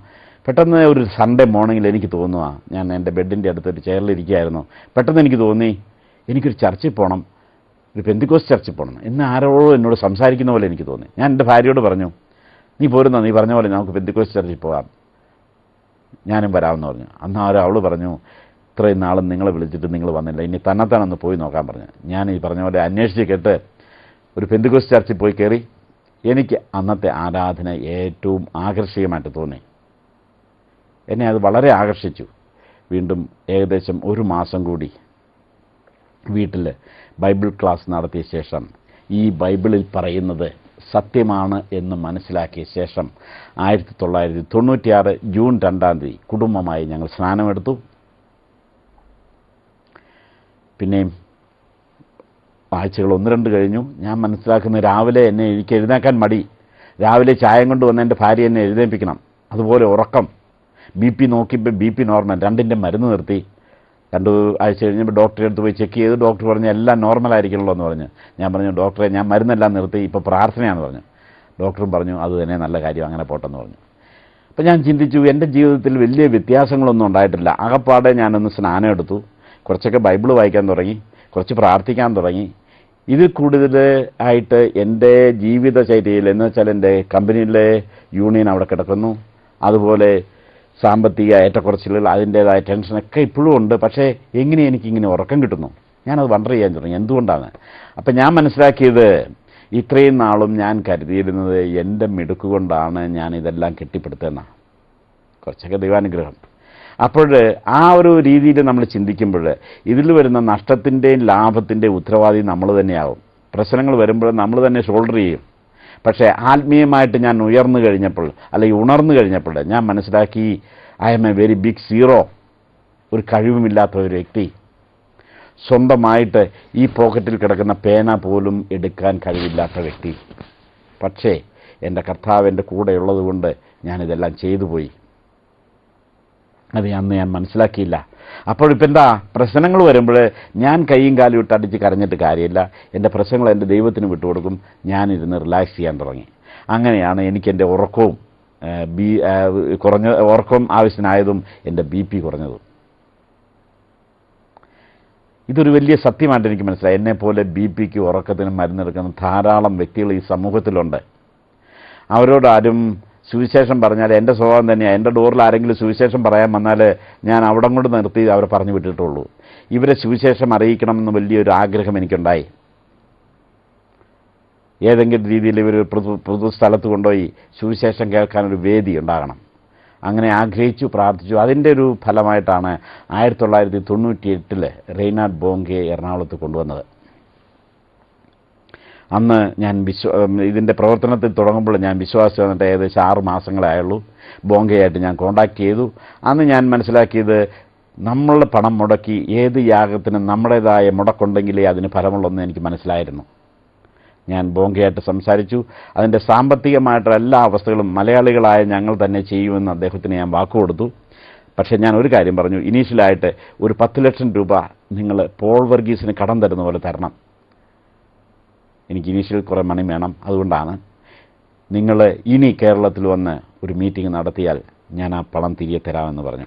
പെട്ടെന്ന് ഒരു സൺഡേ മോർണിംഗിൽ എനിക്ക് തോന്നുക, ഞാൻ എൻ്റെ ബെഡിൻ്റെ അടുത്തൊരു ചെയറിലിരിക്കുകയായിരുന്നു. പെട്ടെന്ന് എനിക്ക് തോന്നി എനിക്കൊരു ചർച്ചിൽ പോകണം, ഒരു പെന്തിക്കോസ് ചർച്ചിൽ പോകണം എന്ന് ആരോടോ എന്നോട് സംസാരിക്കുന്ന പോലെ എനിക്ക് തോന്നി. ഞാൻ എൻ്റെ ഭാര്യയോട് പറഞ്ഞു, നീ പോരുന്നോ, നീ പറഞ്ഞ പോലെ നമുക്ക് പെന്തിക്കോസ് ചർച്ചിൽ പോകാം, ഞാനും വരാമെന്ന് പറഞ്ഞു. അന്ന് അവൾ പറഞ്ഞു, ഇത്രയും നാളും നിങ്ങളെ വിളിച്ചിട്ട് നിങ്ങൾ വന്നില്ല, ഇനി തന്നെത്താനൊന്ന് പോയി നോക്കാൻ പറഞ്ഞു. ഞാൻ ഈ പറഞ്ഞ പോലെ അന്വേഷിച്ച് കേട്ട് ഒരു പെന്തിക്കോസ് ചർച്ചിൽ പോയി കയറി. എനിക്ക് അന്നത്തെ ആരാധന ഏറ്റവും ആകർഷകമായിട്ട് തോന്നി. എന്നെ അത് വളരെ ആകർഷിച്ചു. വീണ്ടും ഏകദേശം 1 മാസം കൂടി വീട്ടിൽ ബൈബിൾ ക്ലാസ് നടത്തിയ ശേഷം ഈ ബൈബിളിൽ പറയുന്നത് സത്യമാണ് എന്ന് മനസ്സിലാക്കിയ ശേഷം 1996 ജൂൺ 2 കുടുംബമായി ഞങ്ങൾ സ്നാനമെടുത്തു. പിന്നെയും ആഴ്ചകൾ 1-2 കഴിഞ്ഞു. ഞാൻ മനസ്സിലാക്കുന്ന രാവിലെ എനിക്ക് എഴുന്നേക്കാൻ മടി, രാവിലെ ചായം കൊണ്ട് വന്ന് എൻ്റെ ഭാര്യ എന്നെ എഴുന്നേൽപ്പിക്കണം. അതുപോലെ ഉറക്കം, BP നോക്കിയപ്പോൾ BP നോർമൽ, 2ൻ്റെ മരുന്ന് നിർത്തി. 2 ആഴ്ച കഴിഞ്ഞപ്പോൾ ഡോക്ടറെ അടുത്ത് പോയി ചെക്ക് ചെയ്ത് ഡോക്ടർ പറഞ്ഞു എല്ലാം നോർമലായിരിക്കണല്ലോ എന്ന് പറഞ്ഞു. ഞാൻ പറഞ്ഞു ഡോക്ടറെ ഞാൻ മരുന്നെല്ലാം നിർത്തി, ഇപ്പോൾ പ്രാർത്ഥനയാണെന്ന് പറഞ്ഞു. ഡോക്ടറും പറഞ്ഞു അത് തന്നെ നല്ല കാര്യം, അങ്ങനെ പോട്ടെന്ന് പറഞ്ഞു. അപ്പോൾ ഞാൻ ചിന്തിച്ചു, എൻ്റെ ജീവിതത്തിൽ വലിയ വ്യത്യാസങ്ങളൊന്നും ഉണ്ടായിട്ടില്ല. ആകപ്പാടെ ഞാനൊന്ന് സ്നാനം എടുത്തു, കുറച്ചൊക്കെ ബൈബിൾ വായിക്കാൻ തുടങ്ങി, കുറച്ച് പ്രാർത്ഥിക്കാൻ തുടങ്ങി. ഇതിൽ കൂടുതൽ ആയിട്ട് എൻ്റെ ജീവിതചര്യയിൽ എന്ന് വെച്ചാൽ എൻ്റെ കമ്പനിയിലെ യൂണിയൻ അവിടെ കിടക്കുന്നു, അതുപോലെ സാമ്പത്തിക ഏറ്റക്കുറച്ചിലുകൾ, അതിൻ്റേതായ ടെൻഷനൊക്കെ ഇപ്പോഴും ഉണ്ട്. പക്ഷേ എങ്ങനെ എനിക്കിങ്ങനെ ഉറക്കം കിട്ടുന്നു, ഞാനത് വണ്ടർ ചെയ്യാൻ തുടങ്ങി എന്തുകൊണ്ടാണ്. അപ്പം ഞാൻ മനസ്സിലാക്കിയത്, ഇത്രയും നാളും ഞാൻ കരുതിയിരുന്നത് എൻ്റെ മിടുക്കുകൊണ്ടാണ് ഞാൻ ഇതെല്ലാം കെട്ടിപ്പടുത്തതെന്നാണ്. കുറച്ചൊക്കെ ദൈവാനുഗ്രഹം. അപ്പോൾ ആ ഒരു രീതിയിൽ നമ്മൾ ചിന്തിക്കുമ്പോൾ ഇതിൽ വരുന്ന നഷ്ടത്തിൻ്റെയും ലാഭത്തിൻ്റെയും ഉത്തരവാദി നമ്മൾ തന്നെയാവും. പ്രശ്നങ്ങൾ വരുമ്പോൾ നമ്മൾ തന്നെ ഷോൾഡർ ചെയ്യും. പക്ഷേ ആത്മീയമായിട്ട് ഞാൻ ഉയർന്നു കഴിഞ്ഞപ്പോൾ, അല്ലെങ്കിൽ ഉണർന്നു കഴിഞ്ഞപ്പോൾ ഞാൻ മനസ്സിലാക്കി, I am a very big zero, ഒരു കഴിവുമില്ലാത്ത ഒരു വ്യക്തി. സ്വന്തമായിട്ട് ഈ പോക്കറ്റിൽ കിടക്കുന്ന പേന പോലും എടുക്കാൻ കഴിവില്ലാത്ത വ്യക്തി. പക്ഷേ എൻ്റെ കർത്താവ് എൻ്റെ കൂടെയുള്ളത് കൊണ്ട് ഞാനിതെല്ലാം ചെയ്തു പോയി. അത് അന്ന് ഞാൻ മനസ്സിലാക്കിയില്ല. അപ്പോഴിപ്പോൾ എന്താ, പ്രശ്നങ്ങൾ വരുമ്പോൾ ഞാൻ കൈയും കാലും ഇട്ട് അടിച്ച് കരഞ്ഞിട്ട് കാര്യമില്ല. എൻ്റെ പ്രശ്നങ്ങൾ എൻ്റെ ദൈവത്തിന് വിട്ടുകൊടുക്കും. ഞാനിരുന്ന് റിലാക്സ് ചെയ്യാൻ തുടങ്ങി. അങ്ങനെയാണ് എനിക്ക് എൻ്റെ ഉറക്കവും ഉറക്കം ആവശ്യത്തിനായതും എൻ്റെ BP കുറഞ്ഞതും. ഇതൊരു വലിയ സത്യമായിട്ട് എനിക്ക് മനസ്സിലായി. എന്നെപ്പോലെ BPക്ക് ഉറക്കത്തിന് മരുന്നെടുക്കുന്ന ധാരാളം വ്യക്തികൾ ഈ സമൂഹത്തിലുണ്ട്. അവരോടാരും സുവിശേഷം പറഞ്ഞാൽ എൻ്റെ സ്വഭാവം തന്നെയാണ്. എൻ്റെ ഡോറിൽ ആരെങ്കിലും സുവിശേഷം പറയാൻ വന്നാൽ ഞാൻ അവിടെ കൊണ്ട് നിർത്തി അവരെ പറഞ്ഞു വിട്ടിട്ടുള്ളൂ. ഇവരെ സുവിശേഷം അറിയിക്കണമെന്ന് വലിയൊരു ആഗ്രഹം എനിക്കുണ്ടായി. ഏതെങ്കിലും രീതിയിൽ ഇവർ പൊതു സ്ഥലത്ത് കൊണ്ടുപോയി സുവിശേഷം കേൾക്കാനൊരു വേദി ഉണ്ടാകണം. അങ്ങനെ ആഗ്രഹിച്ചു, പ്രാർത്ഥിച്ചു. അതിൻ്റെ ഒരു ഫലമായിട്ടാണ് 1998 റെയ്നാർഡ് ബോങ്കെ എറണാകുളത്ത് കൊണ്ടുവന്നത്. അന്ന് ഞാൻ ഇതിൻ്റെ പ്രവർത്തനത്തിൽ തുടങ്ങുമ്പോൾ ഞാൻ വിശ്വാസം വന്നിട്ട് ഏകദേശം 6 മാസങ്ങളേ ആയുള്ളൂ. ബോങ്കയായിട്ട് ഞാൻ കോൺടാക്റ്റ് ചെയ്തു. അന്ന് ഞാൻ മനസ്സിലാക്കിയത്, നമ്മൾ പണം മുടക്കി ഏത് യാഗത്തിനും നമ്മുടേതായ മുടക്കുണ്ടെങ്കിലേ അതിന് ഫലമുള്ളതെന്ന് എനിക്ക് മനസ്സിലായിരുന്നു. ഞാൻ ബോങ്കയായിട്ട് സംസാരിച്ചു. അതിൻ്റെ സാമ്പത്തികമായിട്ടുള്ള എല്ലാ അവസ്ഥകളും മലയാളികളായ ഞങ്ങൾ തന്നെ ചെയ്യുമെന്ന് അദ്ദേഹത്തിന് ഞാൻ വാക്കുകൊടുത്തു. പക്ഷേ ഞാൻ ഒരു കാര്യം പറഞ്ഞു, ഇനീഷ്യലായിട്ട് ഒരു 10 ലക്ഷം രൂപ നിങ്ങൾ പോൾ വർഗീസിന് കടം തരുന്ന പോലെ തരണം. എനിക്ക് ഇനീഷ്യൽ കുറേ മണി വേണം, അതുകൊണ്ടാണ് നിങ്ങൾ ഇനി കേരളത്തിൽ വന്ന് ഒരു മീറ്റിംഗ് നടത്തിയാൽ ഞാൻ ആ പണം തിരികെ തരാമെന്ന് പറഞ്ഞു.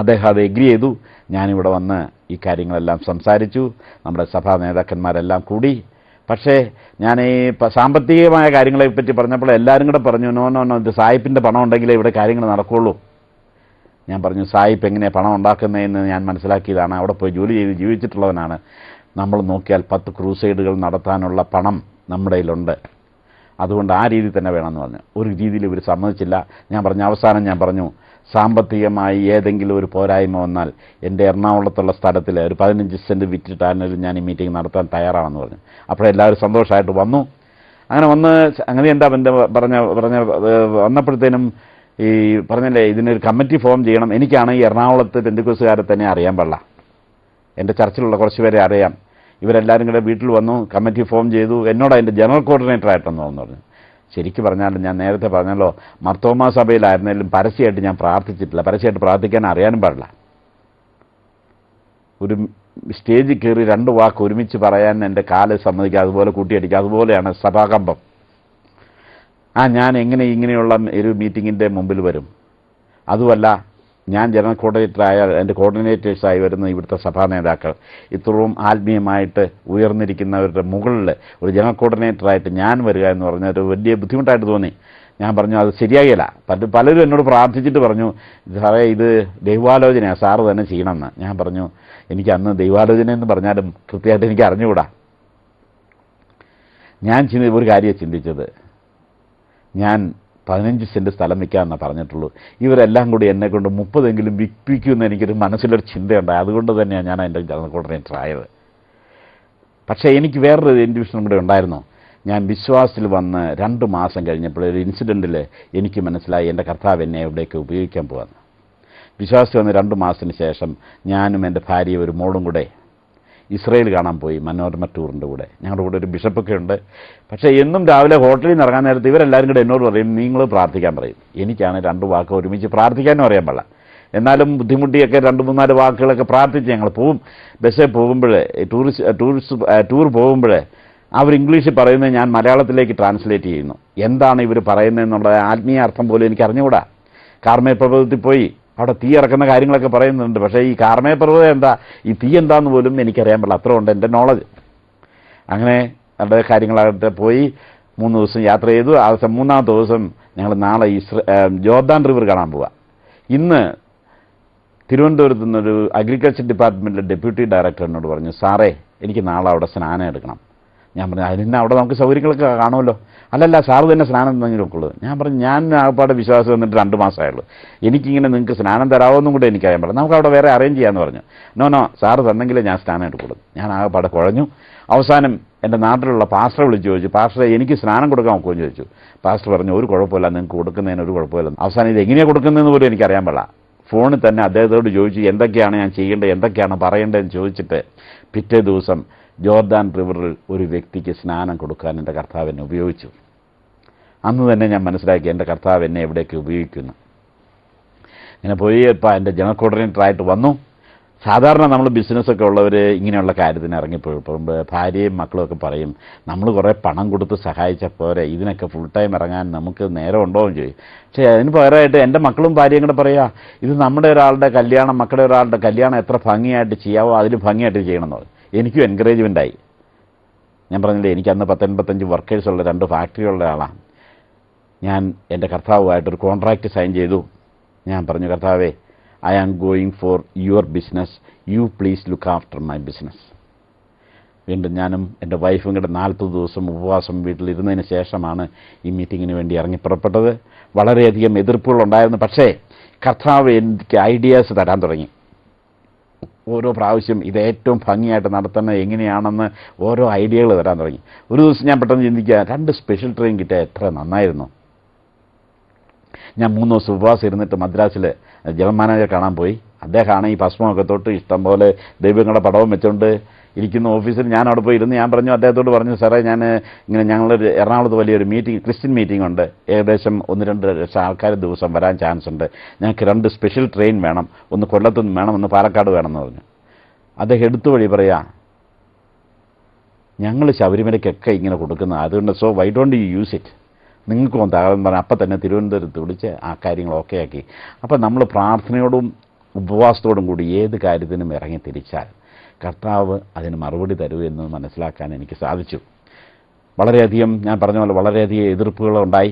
അദ്ദേഹം അത് എഗ്രി ചെയ്തു. ഞാനിവിടെ വന്ന് ഈ കാര്യങ്ങളെല്ലാം സംസാരിച്ചു, നമ്മുടെ സഭാ നേതാക്കന്മാരെല്ലാം കൂടി. പക്ഷേ ഞാൻ ഈ സാമ്പത്തികമായ കാര്യങ്ങളെപ്പറ്റി പറഞ്ഞപ്പോൾ എല്ലാവരും കൂടെ പറഞ്ഞു, നോ നോ നോ, ഇത് സായിപ്പിൻ്റെ പണം ഉണ്ടെങ്കിലേ ഇവിടെ കാര്യങ്ങൾ നടക്കുകയുള്ളൂ. ഞാൻ പറഞ്ഞു, സായിപ്പ് എങ്ങനെയാണ് പണം ഉണ്ടാക്കുന്നതെന്ന് ഞാൻ മനസ്സിലാക്കിയതാണ്, അവിടെ പോയി ജോലി ചെയ്ത് ജീവിച്ചിട്ടുള്ളവനാണ്. നമ്മൾ നോക്കിയാൽ 10 ക്രൂസൈഡുകൾ നടത്താനുള്ള പണം നമ്മുടെ കയ്യിലുണ്ട്, അതുകൊണ്ട് ആ രീതി തന്നെ വേണമെന്ന് പറഞ്ഞു. ഒരു രീതിയിൽ ഇവർ സമ്മതിച്ചില്ല. അവസാനം ഞാൻ പറഞ്ഞു, സാമ്പത്തികമായി ഏതെങ്കിലും ഒരു പോരായ്മ വന്നാൽ എൻ്റെ എറണാകുളത്തുള്ള സ്ഥലത്തിൽ ഒരു 15 സെൻറ്റ് വിറ്റിട്ടാണെങ്കിലും ഞാൻ ഈ മീറ്റിംഗ് നടത്താൻ തയ്യാറാണെന്ന് പറഞ്ഞു. അപ്പോഴെല്ലാവരും സന്തോഷമായിട്ട് വന്നു. അങ്ങനെ എന്താ വന്നപ്പോഴത്തേനും ഈ പറഞ്ഞല്ലേ, ഇതിനൊരു കമ്മിറ്റി ഫോം ചെയ്യണം. എനിക്കാണ് ഈ എറണാകുളത്ത് പെന്തിക്കോസുകാരെ തന്നെ അറിയാൻ പാടില്ല, എൻ്റെ ചർച്ചിലുള്ള കുറച്ച് പേരെ അറിയാം. ഇവരെല്ലാവരും കൂടെ വീട്ടിൽ വന്നു, കമ്മിറ്റി ഫോം ചെയ്തു. എന്നോട് അതിൻ്റെ ജനറൽ കോർഡിനേറ്റർ ആയിട്ടെന്ന് പറഞ്ഞു. ശരിക്കും പറഞ്ഞാൽ ഞാൻ നേരത്തെ പറഞ്ഞല്ലോ, മർത്തോമാ സഭയിലായിരുന്നാലും പരസ്യമായിട്ട് ഞാൻ പ്രാർത്ഥിച്ചിട്ടില്ല, പരസ്യമായിട്ട് പ്രാർത്ഥിക്കാൻ അറിയാനും പാടില്ല. ഒരു സ്റ്റേജിൽ കയറി 2 വാക്ക് ഒരുമിച്ച് പറയാൻ എൻ്റെ കാല് സമ്മതിക്കുക, അതുപോലെ കൂട്ടിയടിക്കുക, അതുപോലെയാണ് സഭാകമ്പം. ഞാൻ ഇങ്ങനെയുള്ള ഒരു മീറ്റിങ്ങിൻ്റെ മുമ്പിൽ വരും? അതുമല്ല, ഞാൻ ജനറൽ കോർഡിനേറ്ററായ എൻ്റെ കോർഡിനേറ്റേഴ്സായി വരുന്ന ഇവിടുത്തെ സഭാ നേതാക്കൾ ഇത്രയും ആത്മീയമായിട്ട് ഉയർന്നിരിക്കുന്നവരുടെ മുകളിൽ ഒരു ജനറൽ കോർഡിനേറ്ററായിട്ട് ഞാൻ വരിക എന്ന് പറഞ്ഞാൽ ഒരു വലിയ ബുദ്ധിമുട്ടായിട്ട് തോന്നി. ഞാൻ പറഞ്ഞു, അത് ശരിയാകില്ല. പലരും എന്നോട് പ്രാർത്ഥിച്ചിട്ട് പറഞ്ഞു, സാറേ ഇത് ദൈവാലോചനയാണ്, സാറ് തന്നെ ചെയ്യണമെന്ന്. ഞാൻ പറഞ്ഞു, എനിക്ക് അന്ന് ദൈവാലോചന എന്ന് പറഞ്ഞാലും കൃത്യമായിട്ട് എനിക്ക് അറിഞ്ഞുകൂടാ. ഞാൻ ഒരു കാര്യം ചിന്തിച്ചത്, ഞാൻ 15 സെൻറ്റ് സ്ഥലം വിൽക്കാമെന്നാണ് പറഞ്ഞിട്ടുള്ളൂ. ഇവരെല്ലാം കൂടി എന്നെക്കൊണ്ട് 30 വിൽപ്പിക്കുമെന്ന് എനിക്കൊരു മനസ്സിലൊരു ചിന്തയുണ്ടായി. അതുകൊണ്ട് തന്നെയാണ് ഞാൻ അതിൻ്റെ ജനറൽ കോർഡിനേറ്റർ ആയത്. പക്ഷേ എനിക്ക് വേറൊരു ഇൻഡിവിഷ്വലും കൂടെ ഉണ്ടായിരുന്നു. ഞാൻ വിശ്വാസത്തിൽ വന്ന് 2 മാസം കഴിഞ്ഞപ്പോൾ ഒരു ഇൻസിഡൻറ്റിൽ എനിക്ക് മനസ്സിലായി എൻ്റെ കർത്താവ് എന്നെ എവിടേക്ക് ഉപയോഗിക്കാൻ പോകാമെന്ന്. വിശ്വാസത്തിൽ വന്ന് 2 മാസത്തിന് ശേഷം ഞാനും എൻ്റെ ഭാര്യയും ഒരു മോളും കൂടെ ഇസ്രയേൽ കാണാൻ പോയി, മനോരമ ടൂറിൻ്റെ കൂടെ. ഞങ്ങളുടെ കൂടെ ഒരു ബിഷപ്പൊക്കെ ഉണ്ട്. പക്ഷേ എന്നും രാവിലെ ഹോട്ടലിൽ നിന്ന് ഇറങ്ങാൻ നേരത്ത് ഇവരെല്ലാവരും കൂടെ എന്നോട് പറയും, നിങ്ങൾ പ്രാർത്ഥിക്കാൻ പറയും. എനിക്കാണ് 2 വാക്ക് ഒരുമിച്ച് പ്രാർത്ഥിക്കാനും അറിയാൻ പാടില്ല. എന്നാലും ബുദ്ധിമുട്ടിയൊക്കെ 2-3-4 വാക്കുകളൊക്കെ പ്രാർത്ഥിച്ച് ഞങ്ങൾ പോവും. ബസ്സിൽ പോകുമ്പോൾ ടൂർ പോകുമ്പോൾ അവർ ഇംഗ്ലീഷിൽ പറയുന്നത് ഞാൻ മലയാളത്തിലേക്ക് ട്രാൻസ്ലേറ്റ് ചെയ്യുന്നു. എന്താണ് ഇവർ പറയുന്നതെന്നുള്ള ആത്മീയ അർത്ഥം പോലും എനിക്ക് അറിഞ്ഞുകൂടാ. കാർമേൽ പർവ്വതത്തിൽ പോയി അവിടെ തീ ഇറക്കുന്ന കാര്യങ്ങളൊക്കെ പറയുന്നുണ്ട്. പക്ഷേ ഈ കാർമേൽ പർവ്വതം എന്താ, ഈ തീ എന്താന്ന് പോലും എനിക്കറിയാൻ പാടില്ല. അത്ര ഉണ്ട് എൻ്റെ നോളജ്. അങ്ങനെ അവിടെ കാര്യങ്ങളായിട്ട് പോയി 3 ദിവസം യാത്ര ചെയ്തു. 3-ാമത്തെ ദിവസം ഞങ്ങൾ നാളെ ജോർദാൻ റിവർ കാണാൻ പോവുക. ഇന്ന് തിരുവനന്തപുരത്ത് നിന്നൊരു അഗ്രികൾച്ചർ ഡിപ്പാർട്ട്മെൻറ്റിലെ ഡെപ്യൂട്ടി ഡയറക്ടർ എന്നോട് പറഞ്ഞു, സാറേ എനിക്ക് നാളെ അവിടെ സ്നാനം എടുക്കണം. ഞാൻ പറഞ്ഞു, അതിന് അവിടെ നമുക്ക് സൗകര്യങ്ങളൊക്കെ കാണുമല്ലോ. അല്ലല്ല, സാറ് തന്നെ സ്നാനം എന്തെങ്കിലും ഒക്കെ ഉള്ളൂ. ഞാൻ പറഞ്ഞു, ഞാൻ ആകപ്പാടെ വിശ്വാസം വന്നിട്ട് 2 മാസമായുള്ളൂ, എനിക്കിങ്ങനെ നിങ്ങൾക്ക് സ്നാനം തരാമെന്നും കൂടെ എനിക്കറിയാൻ പാടില്ല, നമുക്ക് അവിടെ വേറെ അറേഞ്ച് ചെയ്യാമെന്ന് പറഞ്ഞു. നോ സാറ് തന്നെങ്കിലേ ഞാൻ സ്നാനം എടുക്കുള്ളൂ. ഞാൻ ആകപ്പാടെ കുഴഞ്ഞു. അവസാനം എൻ്റെ നാട്ടിലുള്ള പാസ്റ്ററെ വിളിച്ച് ചോദിച്ചു, പാസ്റ്ററെ എനിക്ക് സ്നാനം കൊടുക്കാൻ നോക്കുമെന്ന് ചോദിച്ചു. പാസ്റ്റർ പറഞ്ഞു, ഒരു കുഴപ്പമില്ല, നിങ്ങൾക്ക് കൊടുക്കുന്നതിന് ഒരു കുഴപ്പമില്ല. അവസാനം ഇത് എങ്ങനെയാണ് കൊടുക്കുന്നതെന്ന് പോലും എനിക്കറിയാൻ പാടില്ല. ഫോണിൽ തന്നെ അദ്ദേഹത്തോട് ചോദിച്ചു എന്തൊക്കെയാണ് ഞാൻ ചെയ്യേണ്ടത്, എന്തൊക്കെയാണ് പറയേണ്ടതെന്ന് ചോദിച്ചിട്ട് പിറ്റേ ദിവസം ജോർദാൻ റിവറിൽ ഒരു വ്യക്തിക്ക് സ്നാനം കൊടുക്കാൻ എൻ്റെ കർത്താവ് എന്നെ ഉപയോഗിച്ചു. അന്ന് തന്നെ ഞാൻ മനസ്സിലാക്കി എൻ്റെ കർത്താവ് എന്നെ എവിടേക്ക് ഉപയോഗിക്കുന്നു. ഇങ്ങനെ പോയി ഇപ്പോൾ എൻ്റെ ജനറൽ കോർഡിനേറ്ററായിട്ട് വന്നു. സാധാരണ നമ്മൾ ബിസിനസ്സൊക്കെ ഉള്ളവർ ഇങ്ങനെയുള്ള കാര്യത്തിന് ഇറങ്ങിപ്പോഴും ഭാര്യയും മക്കളുമൊക്കെ പറയും, നമ്മൾ കുറേ പണം കൊടുത്ത് സഹായിച്ച പോരെ, ഇതിനൊക്കെ ഫുൾ ടൈം ഇറങ്ങാൻ നമുക്ക് നേരം ഉണ്ടോ എന്ന് ചോദിക്കും. പക്ഷേ അതിന് പകരമായിട്ട് എൻ്റെ മക്കളും ഭാര്യയും കൂടെ പറയുക, ഇത് നമ്മുടെ ഒരാളുടെ കല്യാണം, മക്കളുടെ ഒരാളുടെ കല്യാണം എത്ര ഭംഗിയായിട്ട് ചെയ്യാവോ അതിൽ ഭംഗിയായിട്ട് ചെയ്യണമെന്ന് പറയും. എനിക്കും എൻകറേജ്മെൻ്റായി. ഞാൻ പറഞ്ഞില്ലേ, എനിക്ക് അന്ന് 10-85 വർക്കേഴ്സുള്ള 2 ഫാക്ടറിയുള്ള ആളാണ് ഞാൻ. എൻ്റെ കർത്താവുമായിട്ടൊരു കോൺട്രാക്റ്റ് സൈൻ ചെയ്തു. ഞാൻ പറഞ്ഞു, കർത്താവേ, I am going for your business, you please look after my business. വീണ്ടും ഞാനും എൻ്റെ വൈഫും കൂടെ 40 ദിവസം ഉപവാസം വീട്ടിലിരുന്നതിന് ശേഷമാണ് ഈ മീറ്റിങ്ങിന് വേണ്ടി ഇറങ്ങി പുറപ്പെട്ടത്. വളരെയധികം എതിർപ്പുകളുണ്ടായിരുന്നു. പക്ഷേ കർത്താവ് എനിക്ക് ഐഡിയാസ് തരാൻ തുടങ്ങി. ഓരോ പ്രാവശ്യം ഇത് ഏറ്റവും ഭംഗിയായിട്ട് നടത്തുന്നത് എങ്ങനെയാണെന്ന് ഓരോ ഐഡിയകൾ തരാൻ തുടങ്ങി. ഒരു ദിവസം ഞാൻ പെട്ടെന്ന് ചിന്തിക്കുക, 2 സ്പെഷ്യൽ ട്രെയിൻ കിട്ടിയാൽ എത്ര നന്നായിരുന്നു. ഞാൻ 3 ദിവസം ഉപവാസം ഇരുന്നിട്ട് മദ്രാസിൽ ജനറൽ മാനേജർ കാണാൻ പോയി. അദ്ദേഹമാണ് ഈ ഭസ്മമൊക്കെ തൊട്ട് ഇഷ്ടംപോലെ ദൈവങ്ങളുടെ പടവും വെച്ചുകൊണ്ട് ഇരിക്കുന്ന ഓഫീസിൽ ഞാൻ അവിടെ പോയി ഇരുന്ന് ഞാൻ പറഞ്ഞു, അദ്ദേഹത്തോട് പറഞ്ഞു, സാറേ ഞാൻ ഇങ്ങനെ ഞങ്ങളൊരു എറണാകുളത്ത് വലിയൊരു മീറ്റിംഗ്, ക്രിസ്ത്യൻ മീറ്റിംഗ് ഉണ്ട്, ഏകദേശം 1-2 ലക്ഷം ആൾക്കാർ ദിവസം വരാൻ ചാൻസ് ഉണ്ട്, ഞങ്ങൾക്ക് 2 സ്പെഷ്യൽ ട്രെയിൻ വേണം, ഒന്ന് കൊല്ലത്തുനിന്ന് വേണം, ഒന്ന് പാലക്കാട് വേണമെന്ന് പറഞ്ഞു. അദ്ദേഹം എടുത്തു വഴി പറയാ, ഞങ്ങൾ ശബരിമലയ്ക്കൊക്കെ ഇങ്ങനെ കൊടുക്കുന്നത്, അതുകൊണ്ട് so why don't you use it, നിങ്ങൾക്ക് തകർന്ന് പറഞ്ഞാൽ അപ്പം തന്നെ തിരുവനന്തപുരത്ത് വിളിച്ച് ആ കാര്യങ്ങൾ ഓക്കെ ആക്കി. അപ്പം നമ്മൾ പ്രാർത്ഥനയോടും ഉപവാസത്തോടും കൂടി ഏത് കാര്യത്തിനും ഇറങ്ങി തിരിച്ചാൽ കർത്താവ് അതിന് മറുപടി തരൂ എന്ന് മനസ്സിലാക്കാൻ എനിക്ക് സാധിച്ചു. വളരെയധികം ഞാൻ പറഞ്ഞ പോലെ വളരെയധികം എതിർപ്പുകളുണ്ടായി.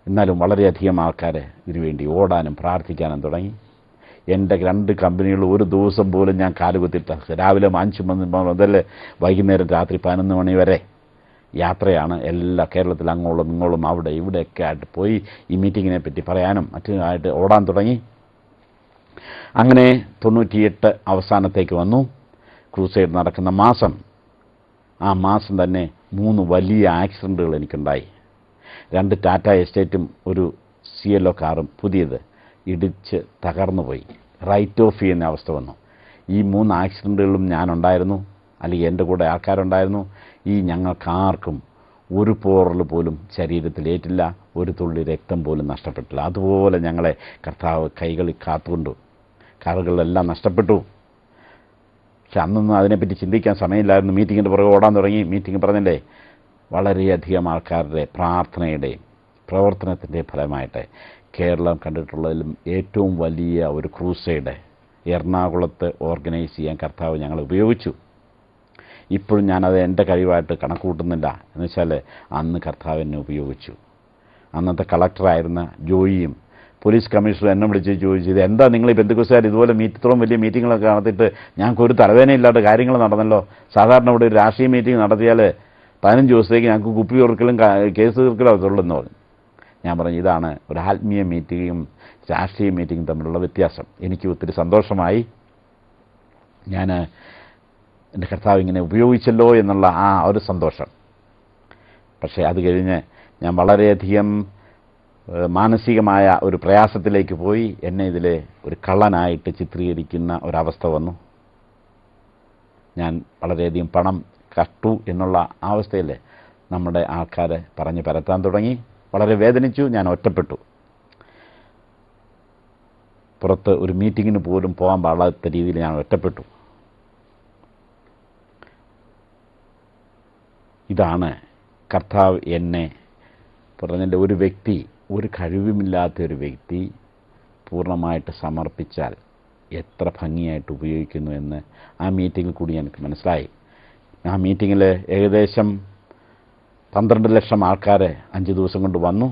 എന്നാലും വളരെയധികം ആൾക്കാർ ഇതിനുവേണ്ടി ഓടാനും പ്രാർത്ഥിക്കാനും തുടങ്ങി. എൻ്റെ 2 കമ്പനികൾ ഒരു ദിവസം പോലും ഞാൻ കാലുകുത്തിട്ട് രാവിലെ 5 മണി മുതൽ വൈകുന്നേരം രാത്രി 11 മണി വരെ യാത്രയാണ്. എല്ലാ കേരളത്തിൽ അങ്ങോളം ഇങ്ങോളം അവിടെ ഇവിടെയൊക്കെ ആയിട്ട് പോയി ഈ മീറ്റിങ്ങിനെ പറ്റി പറയാനും മറ്റുമായിട്ട് ഓടാൻ തുടങ്ങി. അങ്ങനെ 98 അവസാനത്തേക്ക് വന്നു. ക്രൂസൈഡ് നടക്കുന്ന മാസം, ആ മാസം തന്നെ 3 വലിയ ആക്സിഡൻറ്റുകൾ എനിക്കുണ്ടായി. 2 ടാറ്റ എസ്റ്റേറ്റും ഒരു CLO കാറും പുതിയത് ഇടിച്ച് തകർന്നു പോയി. റൈറ്റ് ഓഫ് ചെയ്യുന്ന അവസ്ഥ വന്നു. ഈ 3 ആക്സിഡൻറ്റുകളിലും ഞാനുണ്ടായിരുന്നു, അല്ലെങ്കിൽ എൻ്റെ കൂടെ ആൾക്കാരുണ്ടായിരുന്നു. ഈ ഞങ്ങൾക്കാർക്കും ഒരു പോറൽ പോലും ശരീരത്തിലേറ്റില്ല, ഒരു തുള്ളി രക്തം പോലും നഷ്ടപ്പെട്ടില്ല. അതുപോലെ ഞങ്ങളെ കർത്താവ് കൈകളിൽ കാത്തുകൊണ്ടു. കാറുകളെല്ലാം നഷ്ടപ്പെട്ടു. പക്ഷെ അന്നൊന്നും അതിനെപ്പറ്റി ചിന്തിക്കാൻ സമയമില്ലായിരുന്നു. മീറ്റിങ്ങിൻ്റെ പുറകെ ഓടാൻ തുടങ്ങി. മീറ്റിംഗ് പറഞ്ഞില്ലേ, വളരെയധികം ആൾക്കാരുടെ പ്രാർത്ഥനയുടെയും പ്രവർത്തനത്തിൻ്റെ ഫലമായിട്ട് കേരളം കണ്ടിട്ടുള്ളതിലും ഏറ്റവും വലിയ ഒരു ക്രൂസൈഡ് എറണാകുളത്ത് ഓർഗനൈസ് ചെയ്യാൻ കർത്താവ് ഞങ്ങൾ ഉപയോഗിച്ചു. ഇപ്പോഴും ഞാനത് എൻ്റെ കഴിവായിട്ട് കണക്കൂട്ടുന്നില്ല. എന്നുവെച്ചാൽ അന്ന് കർത്താവ് എന്നെ ഉപയോഗിച്ചു. അന്നത്തെ കളക്ടറായിരുന്ന ജോയിയും പോലീസ് കമ്മീഷണർ എന്നെ വിളിച്ച് ചോദിച്ചു, ഇത് എന്താ നിങ്ങൾ ഈ ബന്ധുക്കുസാർ ഇതുപോലെ ഇത്രയും വലിയ മീറ്റിങ്ങുകളൊക്കെ നടത്തിയിട്ട് ഞങ്ങൾക്ക് ഒരു തലവേദനയില്ലാത്ത കാര്യങ്ങൾ നടന്നല്ലോ. സാധാരണ ഇവിടെ ഒരു രാഷ്ട്രീയ മീറ്റിംഗ് നടത്തിയാൽ 15 ദിവസത്തേക്ക് ഞങ്ങൾക്ക് കുപ്പി തീർക്കലും കേസ് തീർക്കലും അതുള്ളെന്ന് പറഞ്ഞു. ഞാൻ പറഞ്ഞു, ഇതാണ് ഒരു ആത്മീയ മീറ്റിങ്ങും രാഷ്ട്രീയ മീറ്റിങ്ങും തമ്മിലുള്ള വ്യത്യാസം. എനിക്ക് ഒത്തിരി സന്തോഷമായി. ഞാൻ എൻ്റെ കർത്താവ് ഇങ്ങനെ ഉപയോഗിച്ചല്ലോ എന്നുള്ള ആ ഒരു സന്തോഷം. പക്ഷേ അത് കഴിഞ്ഞ് ഞാൻ വളരെയധികം മാനസികമായ ഒരു പ്രയാസത്തിലേക്ക് പോയി. എന്നെ ഇതിലെ ഒരു കള്ളനായിട്ട് ചിത്രീകരിക്കുന്ന ഒരവസ്ഥ വന്നു. ഞാൻ വളരെയധികം പണം കട്ടു എന്നുള്ള അവസ്ഥയിൽ നമ്മുടെ ആൾക്കാരെ പറഞ്ഞ് പരത്താൻ തുടങ്ങി. വളരെ വേദനിച്ചു. ഞാൻ ഒറ്റപ്പെട്ടു. പുറത്ത് ഒരു മീറ്റിങ്ങിന് പോലും പോകാൻ പാടാത്ത രീതിയിൽ ഞാൻ ഒറ്റപ്പെട്ടു. ഇതാണ് കർത്താവ് എന്നെ പറഞ്ഞതിൻ്റെ ഒരു വ്യക്തി, ഒരു കഴിവുമില്ലാത്ത ഒരു വ്യക്തി പൂർണ്ണമായിട്ട് സമർപ്പിച്ചാൽ എത്ര ഭംഗിയായിട്ട് ഉപയോഗിക്കുന്നു എന്ന് ആ മീറ്റിങ്ങിൽ കൂടി എനിക്ക് മനസ്സിലായി. ആ മീറ്റിങ്ങിൽ ഏകദേശം 12 ലക്ഷം ആൾക്കാർ 5 ദിവസം കൊണ്ട് വന്നു.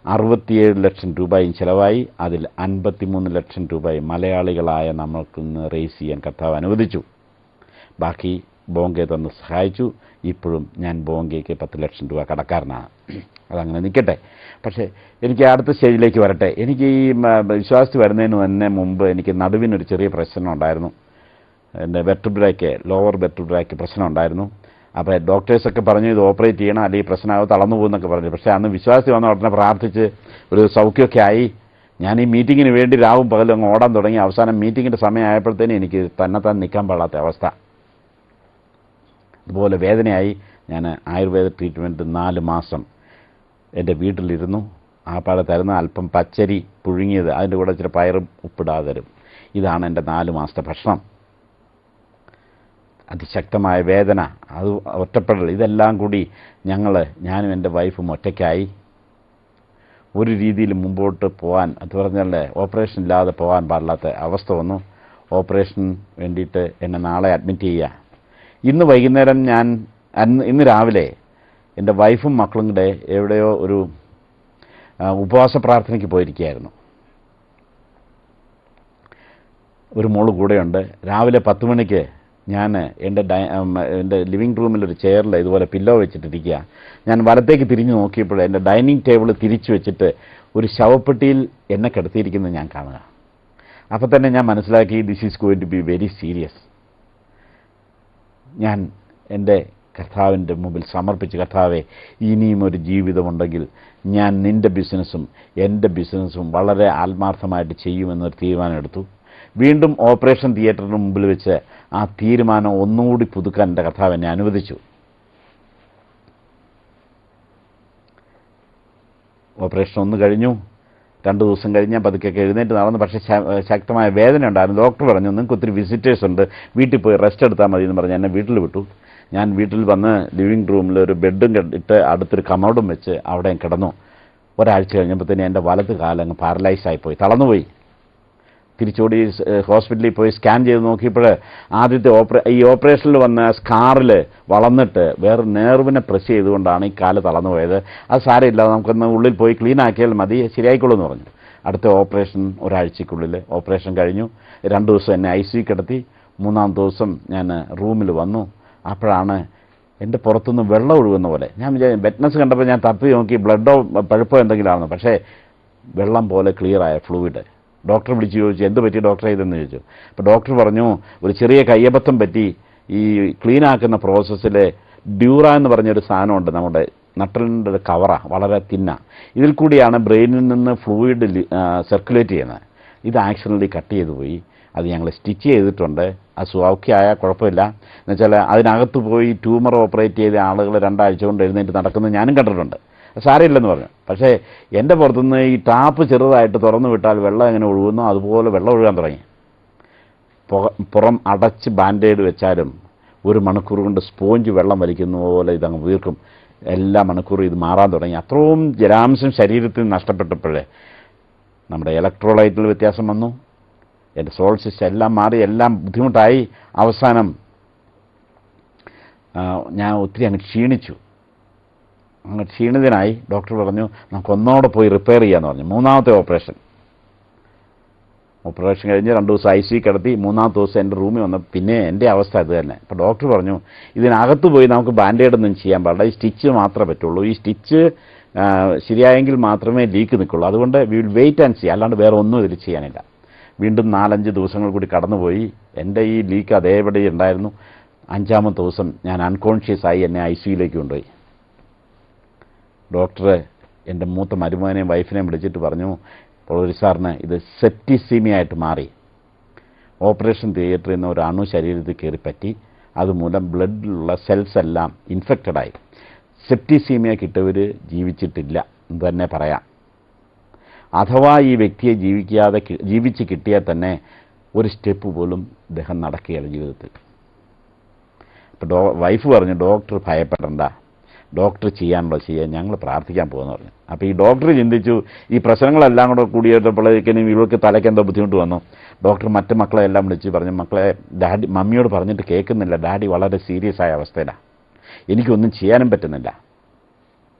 67 ലക്ഷം രൂപയും ചിലവായി. അതിൽ 53 ലക്ഷം രൂപയും മലയാളികളായ നമ്മൾക്കിന്ന് റേസ് ചെയ്യാൻ കർത്താവ് അനുവദിച്ചു. ബാക്കി ബോംബെ തന്ന് സഹായിച്ചു. ഇപ്പോഴും ഞാൻ ബോംബെക്ക് 10 ലക്ഷം രൂപ കടക്കാരനാണ്. അതങ്ങനെ നിൽക്കട്ടെ. പക്ഷേ എനിക്ക് അടുത്ത സ്റ്റേജിലേക്ക് വരട്ടെ. എനിക്ക് ഈ വിശ്വാസത്തിൽ വരുന്നതിന് തന്നെ മുമ്പ് എനിക്ക് നടുവിനൊരു ചെറിയ പ്രശ്നം ഉണ്ടായിരുന്നു. എൻ്റെ വെർട്ടിബ്രയ്ക്ക്, ലോവർ വെർട്ടിബ്രയ്ക്ക് പ്രശ്നം ഉണ്ടായിരുന്നു. അപ്പോൾ ഡോക്ടേഴ്സൊക്കെ പറഞ്ഞു ഇത് ഓപ്പറേറ്റ് ചെയ്യണം, അല്ലെങ്കിൽ പ്രശ്നമാകും, തളർന്നു പോകുന്നൊക്കെ പറഞ്ഞു. പക്ഷേ അന്ന് വിശ്വാസത്തിൽ വന്ന ഉടനെ പ്രാർത്ഥിച്ച് ഒരു സൗഖ്യമൊക്കെ ആയി. ഞാൻ ഈ മീറ്റിങ്ങിന് വേണ്ടി രാവും പകലും അങ്ങ് ഓടാൻ തുടങ്ങി. അവസാനം മീറ്റിങ്ങിൻ്റെ സമയമായപ്പോഴത്തേനും എനിക്ക് തന്നെത്താൻ നിൽക്കാൻ പാടാത്ത അവസ്ഥ. അതുപോലെ വേദനയായി. ഞാൻ ആയുർവേദ ട്രീറ്റ്മെൻറ്റ് 4 മാസം എൻ്റെ വീട്ടിലിരുന്നു. ആ പാടെ തരുന്ന അല്പം പച്ചരി പുഴുങ്ങിയത്, അതിൻ്റെ കൂടെ ഇച്ചിരി പയറും ഉപ്പിടാതെ തരും. ഇതാണ് എൻ്റെ 4 മാസത്തെ ഭക്ഷണം. അതിശക്തമായ വേദന, അത് ഒറ്റപ്പെടൽ, ഇതെല്ലാം കൂടി ഞാനും എൻ്റെ വൈഫും ഒറ്റയ്ക്കായി. ഒരു രീതിയിൽ മുമ്പോട്ട് പോകാൻ, അത് പറഞ്ഞാൽ ഓപ്പറേഷൻ ഇല്ലാതെ പോകാൻ പാടില്ലാത്ത അവസ്ഥ വന്നു. ഓപ്പറേഷൻ വേണ്ടിയിട്ട് എന്നെ നാളെ അഡ്മിറ്റ് ചെയ്യുക. ഇന്ന് വൈകുന്നേരം ഇന്ന് രാവിലെ എൻ്റെ വൈഫും മക്കളും കൂടെ എവിടെയോ ഒരു ഉപവാസ പ്രാർത്ഥനയ്ക്ക് പോയിരിക്കുകയായിരുന്നു. ഒരു മോള് കൂടെയുണ്ട്. രാവിലെ 10 മണിക്ക് ഞാൻ എൻ്റെ ലിവിങ് റൂമിലൊരു ചെയറിൽ ഇതുപോലെ പില്ലോ വെച്ചിട്ടിരിക്കുക. ഞാൻ വലത്തേക്ക് തിരിഞ്ഞു നോക്കിയപ്പോൾ എൻ്റെ ഡൈനിങ് ടേബിൾ തിരിച്ചു വെച്ചിട്ട് ഒരു ശവപ്പെട്ടിയിൽ എന്നെ കിടത്തിയിരിക്കുന്നത് ഞാൻ കാണുക. അപ്പോൾ തന്നെ ഞാൻ മനസ്സിലാക്കി, this is going to be very serious. ഞാൻ എൻ്റെ കർത്താവിൻ്റെ മുമ്പിൽ സമർപ്പിച്ച്, കർത്താവെ, ഇനിയും ഒരു ജീവിതമുണ്ടെങ്കിൽ ഞാൻ നിൻ്റെ ബിസിനസ്സും എൻ്റെ ബിസിനസ്സും വളരെ ആത്മാർത്ഥമായിട്ട് ചെയ്യുമെന്നൊരു തീരുമാനമെടുത്തു. വീണ്ടും ഓപ്പറേഷൻ തിയേറ്ററിന് മുമ്പിൽ വെച്ച് ആ തീരുമാനം ഒന്നുകൂടി പുതുക്കാൻ എൻ്റെ കർത്താവ് എന്നെ അനുവദിച്ചു. ഓപ്പറേഷൻ ഒന്ന് കഴിഞ്ഞു. 2 ദിവസം കഴിഞ്ഞ് ഞാൻ പതുക്കെ എഴുന്നേറ്റ് നടന്നു. പക്ഷേ ശക്തമായ വേദന ഉണ്ടായിരുന്നു. ഡോക്ടർ പറഞ്ഞു, നിങ്ങൾക്ക് ഒത്തിരി വിസിറ്റേഴ്സ് ഉണ്ട്, വീട്ടിൽ പോയി റെസ്റ്റ് എടുത്താൽ മതി എന്ന് പറഞ്ഞ് എന്നെ വീട്ടിൽ വിട്ടു. ഞാൻ വീട്ടിൽ വന്ന് ലിവിങ് റൂമിൽ ഒരു ബെഡും ഇട്ട് അടുത്തൊരു കമോഡും വെച്ച് അവിടെ കിടന്നു. ഒരാഴ്ച കഴിഞ്ഞപ്പോഴത്തേന് എൻ്റെ വലത് കാലങ്ങ് പാരലൈസായിപ്പോയി, തളർന്നുപോയി. തിരിച്ചോടി ഹോസ്പിറ്റലിൽ പോയി സ്കാൻ ചെയ്ത് നോക്കിയപ്പോൾ ആദ്യത്തെ ഈ ഓപ്പറേഷനിൽ വന്ന സ്കാറിൽ വളർന്നിട്ട് വേറെ നെർവിനെ പ്രസ് ചെയ്തുകൊണ്ടാണ് ഈ കാല് തളർന്നു പോയത്. അത് സാരമില്ല, നമുക്കൊന്ന് ഉള്ളിൽ പോയി ക്ലീൻ ആക്കിയാൽ മതി, ശരിയായിക്കോളൂ എന്ന് പറഞ്ഞു. അടുത്ത ഓപ്പറേഷൻ ഒരാഴ്ചയ്ക്കുള്ളിൽ ഓപ്പറേഷൻ കഴിഞ്ഞു. 2 ദിവസം എന്നെ ICU കിടത്തി. 3-ാമത്തെ ദിവസം ഞാൻ റൂമിൽ വന്നു. അപ്പോഴാണ് എൻ്റെ പുറത്തുനിന്ന് വെള്ളം ഒഴുകുന്ന പോലെ. ഞാൻ വെറ്റ്നസ് കണ്ടപ്പോൾ ഞാൻ തപ്പി നോക്കി ബ്ലഡോ പഴുപ്പോ എന്തെങ്കിലും ആണെന്ന്. പക്ഷേ വെള്ളം പോലെ ക്ലിയറായ ഫ്ലൂയിഡ്. ഡോക്ടർ വിളിച്ച് ചോദിച്ചു, എന്ത് പറ്റി ഡോക്ടറെ ഇതെന്ന് ചോദിച്ചു. അപ്പോൾ ഡോക്ടർ പറഞ്ഞു, ഒരു ചെറിയ കയ്യബദ്ധം പറ്റി. ഈ ക്ലീൻ ആക്കുന്ന പ്രോസസ്സിൽ ഡ്യൂറ എന്ന് പറഞ്ഞൊരു സാധനമുണ്ട്, നമ്മുടെ നട്ടലിൻ്റെ കവറാണ്, വളരെ തിന്ന. ഇതിൽ കൂടിയാണ് ബ്രെയിനിൽ നിന്ന് ഫ്ലൂയിഡ് സർക്കുലേറ്റ് ചെയ്യുന്നത്. ഇത് ആക്സിഡൻ്റലി കട്ട് ചെയ്തു പോയി. അത് ഞങ്ങൾ സ്റ്റിച്ച് ചെയ്തിട്ടുണ്ട്. അത് സൗഖ്യമായ കുഴപ്പമില്ല. എന്നുവെച്ചാൽ അതിനകത്ത് പോയി ട്യൂമർ ഓപ്പറേറ്റ് ചെയ്ത ആളുകൾ 2 ആഴ്ച കൊണ്ട് എഴുന്നേറ്റ് നടക്കുന്നത് ഞാനും കണ്ടിട്ടുണ്ട്. സാരമില്ലെന്ന് പറഞ്ഞു. പക്ഷേ എൻ്റെ പുറത്തുനിന്ന് ഈ ടാപ്പ് ചെറുതായിട്ട് തുറന്നു വിട്ടാൽ വെള്ളം എങ്ങനെ ഒഴുകുന്നോ അതുപോലെ വെള്ളം ഒഴുകാൻ തുടങ്ങി. പുറം അടച്ച് ബാൻഡേഡ് വെച്ചാലും 1 മണിക്കൂർ കൊണ്ട് സ്പോഞ്ച് വെള്ളം വലിക്കുന്ന പോലെ ഇതങ്ങ് വീർക്കും. എല്ലാ മണിക്കൂറും ഇത് മാറാൻ തുടങ്ങി. അത്രയും ജലാംശം ശരീരത്തിൽ നഷ്ടപ്പെട്ടപ്പോഴേ നമ്മുടെ ഇലക്ട്രോലൈറ്റിൽ വ്യത്യാസം വന്നു. എൻ്റെ സോൾ സിസ്റ്റം എല്ലാം മാറി, എല്ലാം ബുദ്ധിമുട്ടായി. അവസാനം ഞാൻ ഒത്തിരി അങ്ങ് ക്ഷീണിച്ചു. അങ്ങ് ക്ഷീണിതനായി. ഡോക്ടർ പറഞ്ഞു, നമുക്ക് ഒന്നോടെ പോയി റിപ്പയർ ചെയ്യാമെന്ന് പറഞ്ഞു. 3-ാമത്തെ ഓപ്പറേഷൻ കഴിഞ്ഞ് 2 ദിവസം ICU കിടത്തി. 3-ാമത്തെ ദിവസം എൻ്റെ റൂമിൽ വന്നപ്പോൾ പിന്നെ എൻ്റെ അവസ്ഥ ഇത് തന്നെ. അപ്പോൾ ഡോക്ടർ പറഞ്ഞു, ഇതിനകത്ത് പോയി നമുക്ക് ബാൻഡേഡൊന്നും ചെയ്യാൻ പാടില്ല, ഈ സ്റ്റിച്ച് മാത്രമേ പറ്റുള്ളൂ. ഈ സ്റ്റിച്ച് ശരിയായെങ്കിൽ മാത്രമേ ലീക്ക് നിൽക്കുള്ളൂ. അതുകൊണ്ട് we will wait and see, അല്ലാണ്ട് വേറെ ഒന്നും ഇതിൽ ചെയ്യാനില്ല. വീണ്ടും 4-5 ദിവസങ്ങൾ കൂടി കടന്നുപോയി. എൻ്റെ ഈ ലീക്ക് അതേപടി ഉണ്ടായിരുന്നു. 5-ാമത്തെ ദിവസം ഞാൻ അൺകോൺഷ്യസ് ആയി. എന്നെ ICUയിലേക്ക് കൊണ്ടുപോയി. ഡോക്ടർ എൻ്റെ മൂത്ത മരുമകനെയും വൈഫിനെയും വിളിച്ചിട്ട് പറഞ്ഞു, പോളി സാറിന് ഇത് സെപ്റ്റിസീമിയായിട്ട് മാറി. ഓപ്പറേഷൻ തിയേറ്ററിൽ നിന്ന് ഒരു അണു ശരീരത്തിൽ കയറി പറ്റി. അതുമൂലം ബ്ലഡിലുള്ള സെൽസ് എല്ലാം ഇൻഫെക്റ്റഡായി. സെപ്റ്റിസീമിയ കിട്ടിയവർ ജീവിച്ചിട്ടില്ല എന്ന് തന്നെ പറയാം. അഥവാ ഈ വ്യക്തിയെ ജീവിച്ച് കിട്ടിയാൽ തന്നെ ഒരു സ്റ്റെപ്പ് പോലും അദ്ദേഹം നടക്കുകയാണ് ജീവിതത്തിൽ. അപ്പോൾ വൈഫ് പറഞ്ഞു, ഡോക്ടർ ഭയപ്പെടണ്ട, ഡോക്ടർ ചെയ്യാനുള്ളത് ചെയ്യാൻ, ഞങ്ങൾ പ്രാർത്ഥിക്കാൻ പോകുമെന്ന് പറഞ്ഞു. അപ്പോൾ ഈ ഡോക്ടർ ചിന്തിച്ചു, ഈ പ്രശ്നങ്ങളെല്ലാം കൂടെ കൂടിയപ്പോഴേക്കും ഇവർക്ക് തലയ്ക്കെന്തോ ബുദ്ധിമുട്ട് വന്നു. ഡോക്ടർ മറ്റു മക്കളെ എല്ലാം വിളിച്ച് പറഞ്ഞു, മക്കളെ ഡാഡി മമ്മിയോട് പറഞ്ഞിട്ട് കേൾക്കുന്നില്ല, ഡാഡി വളരെ സീരിയസ് ആയ അവസ്ഥയിലാണ്, എനിക്കൊന്നും ചെയ്യാനും പറ്റുന്നില്ല.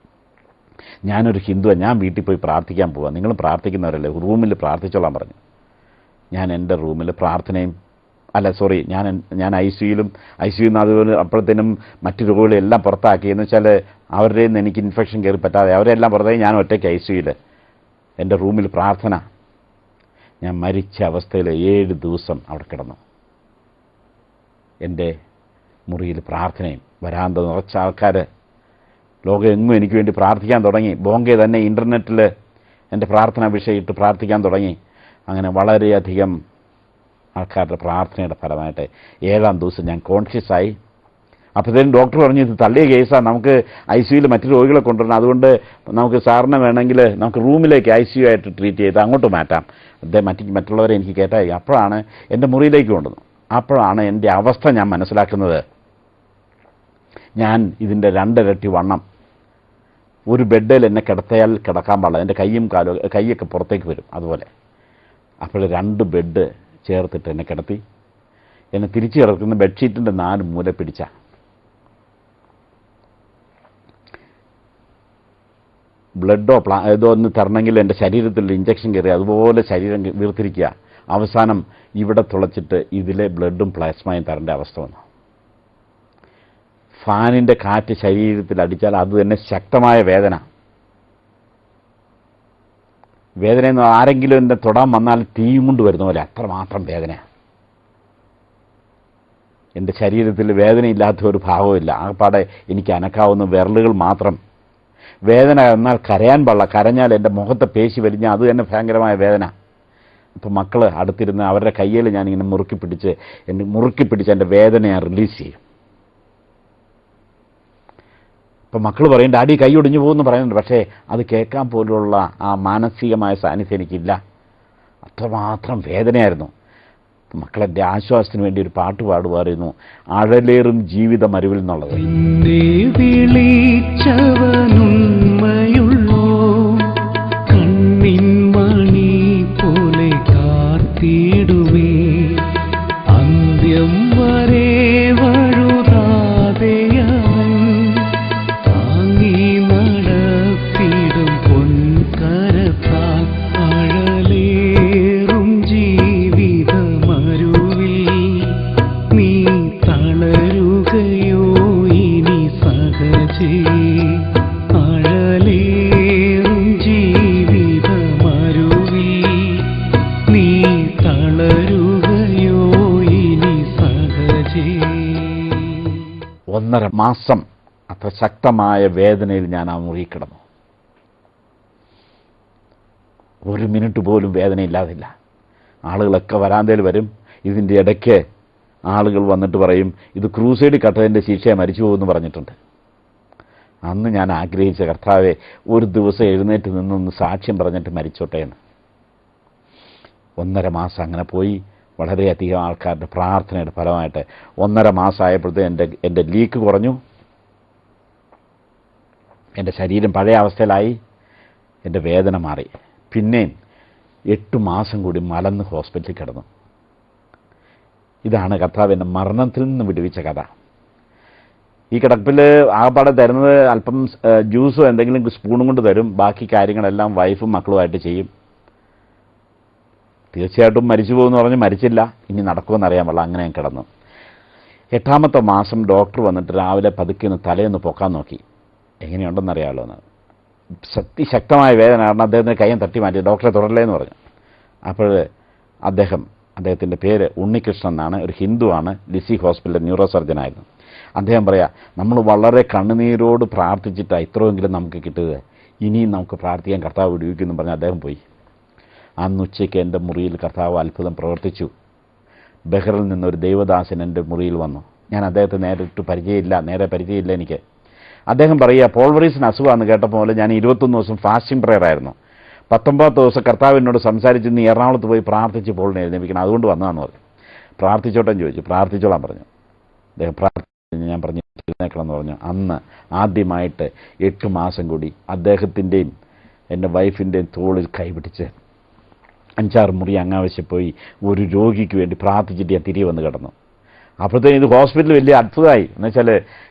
ഞാനൊരു ഹിന്ദുവാണ്, ഞാൻ വീട്ടിൽ പോയി പ്രാർത്ഥിക്കാൻ പോവാം, നിങ്ങൾ പ്രാർത്ഥിക്കുന്നവരല്ലേ, റൂമിൽ പ്രാർത്ഥിച്ചോളാൻ പറഞ്ഞു. ഞാൻ എൻ്റെ റൂമിൽ പ്രാർത്ഥനയും ഞാൻ ICUയിൽ നിന്ന് അതുപോലെ അപ്പോഴത്തേനും മറ്റു രോഗികളെല്ലാം പുറത്താക്കി. എന്ന് വെച്ചാൽ അവരുടെ നിന്ന് എനിക്ക് ഇൻഫെക്ഷൻ കയറി പറ്റാതെ അവരെല്ലാം പുറത്തായി. ഞാൻ ഒറ്റയ്ക്ക് ICUയിൽ എൻ്റെ റൂമിൽ പ്രാർത്ഥന. ഞാൻ മരിച്ച അവസ്ഥയിൽ 7 ദിവസം അവിടെ കിടന്നു. എൻ്റെ മുറിയിൽ പ്രാർത്ഥനയും, വരാന്ത നിറച്ച ആൾക്കാർ ലോകം എങ്ങും എനിക്ക് വേണ്ടി പ്രാർത്ഥിക്കാൻ തുടങ്ങി. ബോംബെ തന്നെ ഇൻ്റർനെറ്റിൽ എൻ്റെ പ്രാർത്ഥന വിഷയമിട്ട് പ്രാർത്ഥിക്കാൻ തുടങ്ങി. അങ്ങനെ വളരെയധികം ആൾക്കാരുടെ പ്രാർത്ഥനയുടെ ഫലമായിട്ട് 7-ാം ദിവസം ഞാൻ കോൺഷ്യസായി. അപ്പോഴത്തേനും ഡോക്ടർ പറഞ്ഞു, ഇത് തള്ളിയ കേസാണ്, നമുക്ക് ICUയിൽ മറ്റു രോഗികളെ കൊണ്ടുവരണം, അതുകൊണ്ട് നമുക്ക് സാറിനെ വേണമെങ്കിൽ നമുക്ക് റൂമിലേക്ക് ICU ആയിട്ട് ട്രീറ്റ് ചെയ്ത് അങ്ങോട്ട് മാറ്റാം, മറ്റുള്ളവരെ എനിക്ക് കേട്ടായി. അപ്പോഴാണ് എൻ്റെ മുറിയിലേക്ക് കൊണ്ടുവന്നു. അപ്പോഴാണ് എൻ്റെ അവസ്ഥ ഞാൻ മനസ്സിലാക്കുന്നത്. ഞാൻ ഇതിൻ്റെ 2 ഇരട്ടി വണ്ണം. ഒരു ബെഡിൽ എന്നെ കിടത്തിയാൽ കിടക്കാൻ പാടില്ല, എൻ്റെ കൈയൊക്കെ പുറത്തേക്ക് വരും അതുപോലെ. അപ്പോൾ 2 ബെഡ് ചേർത്തിട്ട് എന്നെ കിടത്തി. എന്നെ തിരിച്ചു കിടക്കുന്ന ബെഡ്ഷീറ്റിൻ്റെ 4 മൂല പിടിച്ച. ബ്ലഡോ ഏതോ ഒന്ന് തരണമെങ്കിൽ എൻ്റെ ശരീരത്തിൽ ഇഞ്ചക്ഷൻ കയറി അതുപോലെ ശരീരം വീർത്തിരിക്കുക. അവസാനം ഇവിടെ തുളച്ചിട്ട് ഇതിലെ ബ്ലഡും പ്ലാസ്മയും തരേണ്ട അവസ്ഥ വന്നു. ഫാനിൻ്റെ കാറ്റ് ശരീരത്തിൽ അടിച്ചാൽ അത് തന്നെ ശക്തമായ വേദന. വേദനയെന്ന് ആരെങ്കിലും എന്നെ തൊടാൻ വന്നാൽ തീയും കൊണ്ട് വരുന്ന പോലെ അത്രമാത്രം വേദന. എൻ്റെ ശരീരത്തിൽ വേദനയില്ലാത്ത ഒരു ഭാഗമില്ല. ആകപ്പാടെ എനിക്ക് അനക്കാവുന്ന വിരലുകൾ മാത്രം. വേദന എന്നാൽ കരയാൻ പാടില്ല, കരഞ്ഞാൽ എൻ്റെ മുഖത്തെ പേശി വലിഞ്ഞാൽ അത് തന്നെ ഭയങ്കരമായ വേദന. ഇപ്പോൾ മക്കൾ അടുത്തിരുന്ന് അവരുടെ കയ്യിൽ ഞാനിങ്ങനെ മുറുക്കി പിടിച്ച് എൻ്റെ വേദന ഞാൻ റിലീസ് ചെയ്യും. ഇപ്പം മക്കൾ പറയും ഡാഡി കൈ ഒടിഞ്ഞു പോകുമെന്ന് പറയുന്നുണ്ട്, പക്ഷേ അത് കേൾക്കാൻ പോലുള്ള ആ മാനസികമായ സാന്നിധ്യം എനിക്കില്ല. അത്രമാത്രം വേദനയായിരുന്നു. മക്കളെൻ്റെ ആശ്വാസത്തിന് വേണ്ടി ഒരു പാട്ട് പാടുമായിരുന്നു, അഴലേറും ജീവിത മരുവിൽ എന്നുള്ളത്. കണ്ണിൻ മണി പോലെ കാത്തിടുമേ, അന്ത്യം വരെ വഴുതാതെയവൻ താങ്ങി നടത്തിടും പൊൻകരത്താൽ അഴലേറും ജീവിതമരുവിൽ നീ തളരുകയോ ഇനി സഹജേ, അഴലേറും ജീവിതമരുവിൽ നീ തളരുകയോ ഇനി സഹജേ. 1.5 മാസം അത്ര ശക്തമായ വേദനയിൽ ഞാൻ ആ മുറി കിടന്നു. ഒരു മിനിറ്റ് പോലും വേദനയില്ലാതില്ല. ആളുകളൊക്കെ വരാന്തയിൽ വരും. ഇതിൻ്റെ ഇടയ്ക്ക് ആളുകൾ വന്നിട്ട് പറയും ഇത് ക്രൂസൈഡ് കട്ടതിൻ്റെ ശിക്ഷയെ മരിച്ചു പോകുമെന്ന് പറഞ്ഞിട്ടുണ്ട്. അന്ന് ഞാൻ ആഗ്രഹിച്ച കർത്താവെ ഒരു ദിവസം എഴുന്നേറ്റ് നിന്നൊന്ന് സാക്ഷ്യം പറഞ്ഞിട്ട് മരിച്ചോട്ടെ എന്ന്. 1.5 മാസം അങ്ങനെ പോയി. വളരെയധികം ആൾക്കാരുടെ പ്രാർത്ഥനയുടെ ഫലമായിട്ട് 1.5 മാസമായപ്പോഴത്തേക്ക് എൻ്റെ ലീക്ക് കുറഞ്ഞു, എൻ്റെ ശരീരം പഴയ അവസ്ഥയിലായി, എൻ്റെ വേദന മാറി. പിന്നെയും 8 മാസം കൂടി മലന്ന് ഹോസ്പിറ്റലിൽ കിടന്നു. ഇതാണ് കർത്താവ് എന്നെ മരണത്തിൽ നിന്ന് വിടുവിച്ച കഥ. ഈ കിടപ്പിൽ ആകപ്പാടെ തരുന്നത് അല്പം ജ്യൂസോ എന്തെങ്കിലും സ്പൂണും കൊണ്ട് തരും, ബാക്കി കാര്യങ്ങളെല്ലാം വൈഫും മക്കളുമായിട്ട് ചെയ്യും. തീർച്ചയായിട്ടും മരിച്ചു പോകുമെന്ന് പറഞ്ഞ് മരിച്ചില്ല, ഇനി നടക്കുമെന്ന് അറിയാൻ പാടില്ല. അങ്ങനെ ഞാൻ കിടന്നു. 8ാമത്തെ മാസം ഡോക്ടർ വന്നിട്ട് രാവിലെ പതുക്കെ ഒന്ന് തലയൊന്ന് പൊക്കാൻ നോക്കി, എങ്ങനെയുണ്ടെന്നറിയാമല്ലോ എന്ന്. ശക്തമായ വേദന കാരണം അദ്ദേഹത്തിൻ്റെ കയ്യും തട്ടി മാറ്റി, ഡോക്ടറെ തുടരലേന്ന് പറഞ്ഞു. അപ്പോൾ അദ്ദേഹത്തിൻ്റെ പേര് ഉണ്ണികൃഷ്ണൻ എന്നാണ്, ഒരു ഹിന്ദുവാണ്, ലിസി ഹോസ്പിറ്റലിൽ ന്യൂറോ സർജനായിരുന്നു. അദ്ദേഹം പറയാം, നമ്മൾ വളരെ കണ്ണുനീരോട് പ്രാർത്ഥിച്ചിട്ടാണ് ഇത്രയെങ്കിലും നമുക്ക് കിട്ടിയത്, ഇനിയും നമുക്ക് പ്രാർത്ഥിക്കാൻ കർത്താവ് വിടുവിക്കുമെന്ന് പറഞ്ഞ് അദ്ദേഹം പോയി. അന്ന് ഉച്ചയ്ക്ക് എൻ്റെ മുറിയിൽ കർത്താവ് അത്ഭുതം പ്രവർത്തിച്ചു. ബഹ്റിൽ നിന്നൊരു ദൈവദാസൻ എൻ്റെ മുറിയിൽ വന്നു. ഞാൻ അദ്ദേഹത്തെ നേരെ പരിചയമില്ല എനിക്ക്. അദ്ദേഹം പറയുക, പോൾവറീസിന് അസുഖമാണെന്ന് കേട്ടപ്പോൾ പോലെ ഞാൻ 21 ദിവസം ഫാസ്റ്റിംഗ് പ്രയർ ആയിരുന്നു. 19 ദിവസം കർത്താവിനോട് സംസാരിച്ച് നീ എറണാകുളത്ത് പോയി പ്രാർത്ഥിച്ച് പോളിനെ എഴുന്നേൽപ്പിക്കണം, അതുകൊണ്ട് വന്നതാണെന്ന് പറഞ്ഞു. പ്രാർത്ഥിച്ചോട്ടെന്ന് ചോദിച്ചു. പ്രാർത്ഥിച്ചോളാൻ പറഞ്ഞു. അദ്ദേഹം ഞാൻ പറഞ്ഞു എഴുന്നേക്കണം എന്ന് പറഞ്ഞു. അന്ന് ആദ്യമായിട്ട് 8 മാസം കൂടി അദ്ദേഹത്തിൻ്റെയും എൻ്റെ വൈഫിൻ്റെയും തോളിൽ കൈപിടിച്ച് 5-6 മുറി അങ്ങാവശ്യം പോയി ഒരു രോഗിക്ക് വേണ്ടി പ്രാർത്ഥിച്ചിട്ട് ഞാൻ തിരികെ വന്ന് കിടന്നു. അപ്പോഴത്തേക്കും ഇത് ഹോസ്പിറ്റലിൽ വലിയ അത്ഭുതമായി. എന്നുവെച്ചാൽ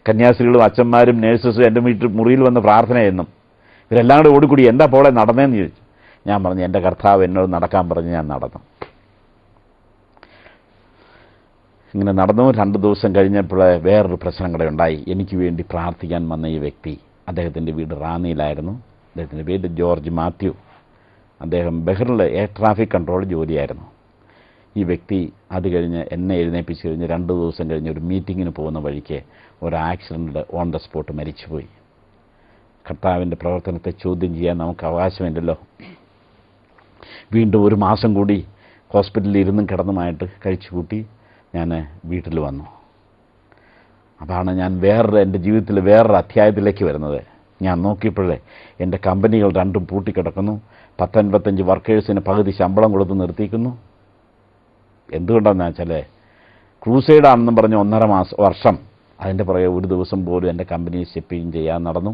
കന്യാസ്ത്രീകളും അച്ഛന്മാരും നേഴ്സസും എൻ്റെ മുറിയിൽ വന്ന് പ്രാർത്ഥന ചെയ്യുന്നു. ഇവരെല്ലാം കൂടെ ഓടിക്കൂടി എന്താ പോളെ നടന്നതെന്ന് ചോദിച്ചു. ഞാൻ പറഞ്ഞു എൻ്റെ കർത്താവ് എന്നോട് നടക്കാൻ പറഞ്ഞ് ഞാൻ നടന്നു. ഇങ്ങനെ നടന്നു. 2 ദിവസം കഴിഞ്ഞപ്പോൾ വേറൊരു പ്രശ്നം കൂടെ ഉണ്ടായി. എനിക്ക് വേണ്ടി പ്രാർത്ഥിക്കാൻ വന്ന ഈ വ്യക്തി, അദ്ദേഹത്തിൻ്റെ വീട് റാന്നിയിലായിരുന്നു. അദ്ദേഹത്തിൻ്റെ പേര് ജോർജ് മാത്യു. അദ്ദേഹം ബഹ്റിൽ എയർ ട്രാഫിക് കൺട്രോൾ ജോലിയായിരുന്നു. ഈ വ്യക്തി അത് കഴിഞ്ഞ് എന്നെ എഴുന്നേൽപ്പിച്ച് കഴിഞ്ഞ് 2 ദിവസം കഴിഞ്ഞ് ഒരു മീറ്റിങ്ങിന് പോകുന്ന വഴിക്ക് ഒരു ആക്സിഡൻറ്റിൽ ഓൺ ദ സ്പോട്ട് മരിച്ചുപോയി. കർത്താവിൻ്റെ പ്രവർത്തനത്തെ ചോദ്യം ചെയ്യാൻ നമുക്ക് അവകാശമില്ലല്ലോ. വീണ്ടും 1 മാസം കൂടി ഹോസ്പിറ്റലിൽ ഇരുന്നും കിടന്നുമായിട്ട് കഴിച്ചു കൂട്ടി ഞാൻ വീട്ടിൽ വന്നു. അതാണ് ഞാൻ എൻ്റെ ജീവിതത്തിൽ വേറൊരു അധ്യായത്തിലേക്ക് വരുന്നത്. ഞാൻ നോക്കിയപ്പോഴേ എൻ്റെ കമ്പനികൾ 2ഉം പൂട്ടിക്കിടക്കുന്നു. 10-55 വർക്കേഴ്സിന് പകുതി ശമ്പളം കൊടുത്ത് നിർത്തിക്കുന്നു. എന്തുകൊണ്ടാണെന്ന് വെച്ചാൽ ക്രൂസൈഡാണെന്നും പറഞ്ഞ് 1.5 വർഷം അതിൻ്റെ പുറകെ ഒരു ദിവസം പോലും എൻ്റെ കമ്പനി ഷിപ്പിംഗ് ചെയ്യാൻ നടന്നു.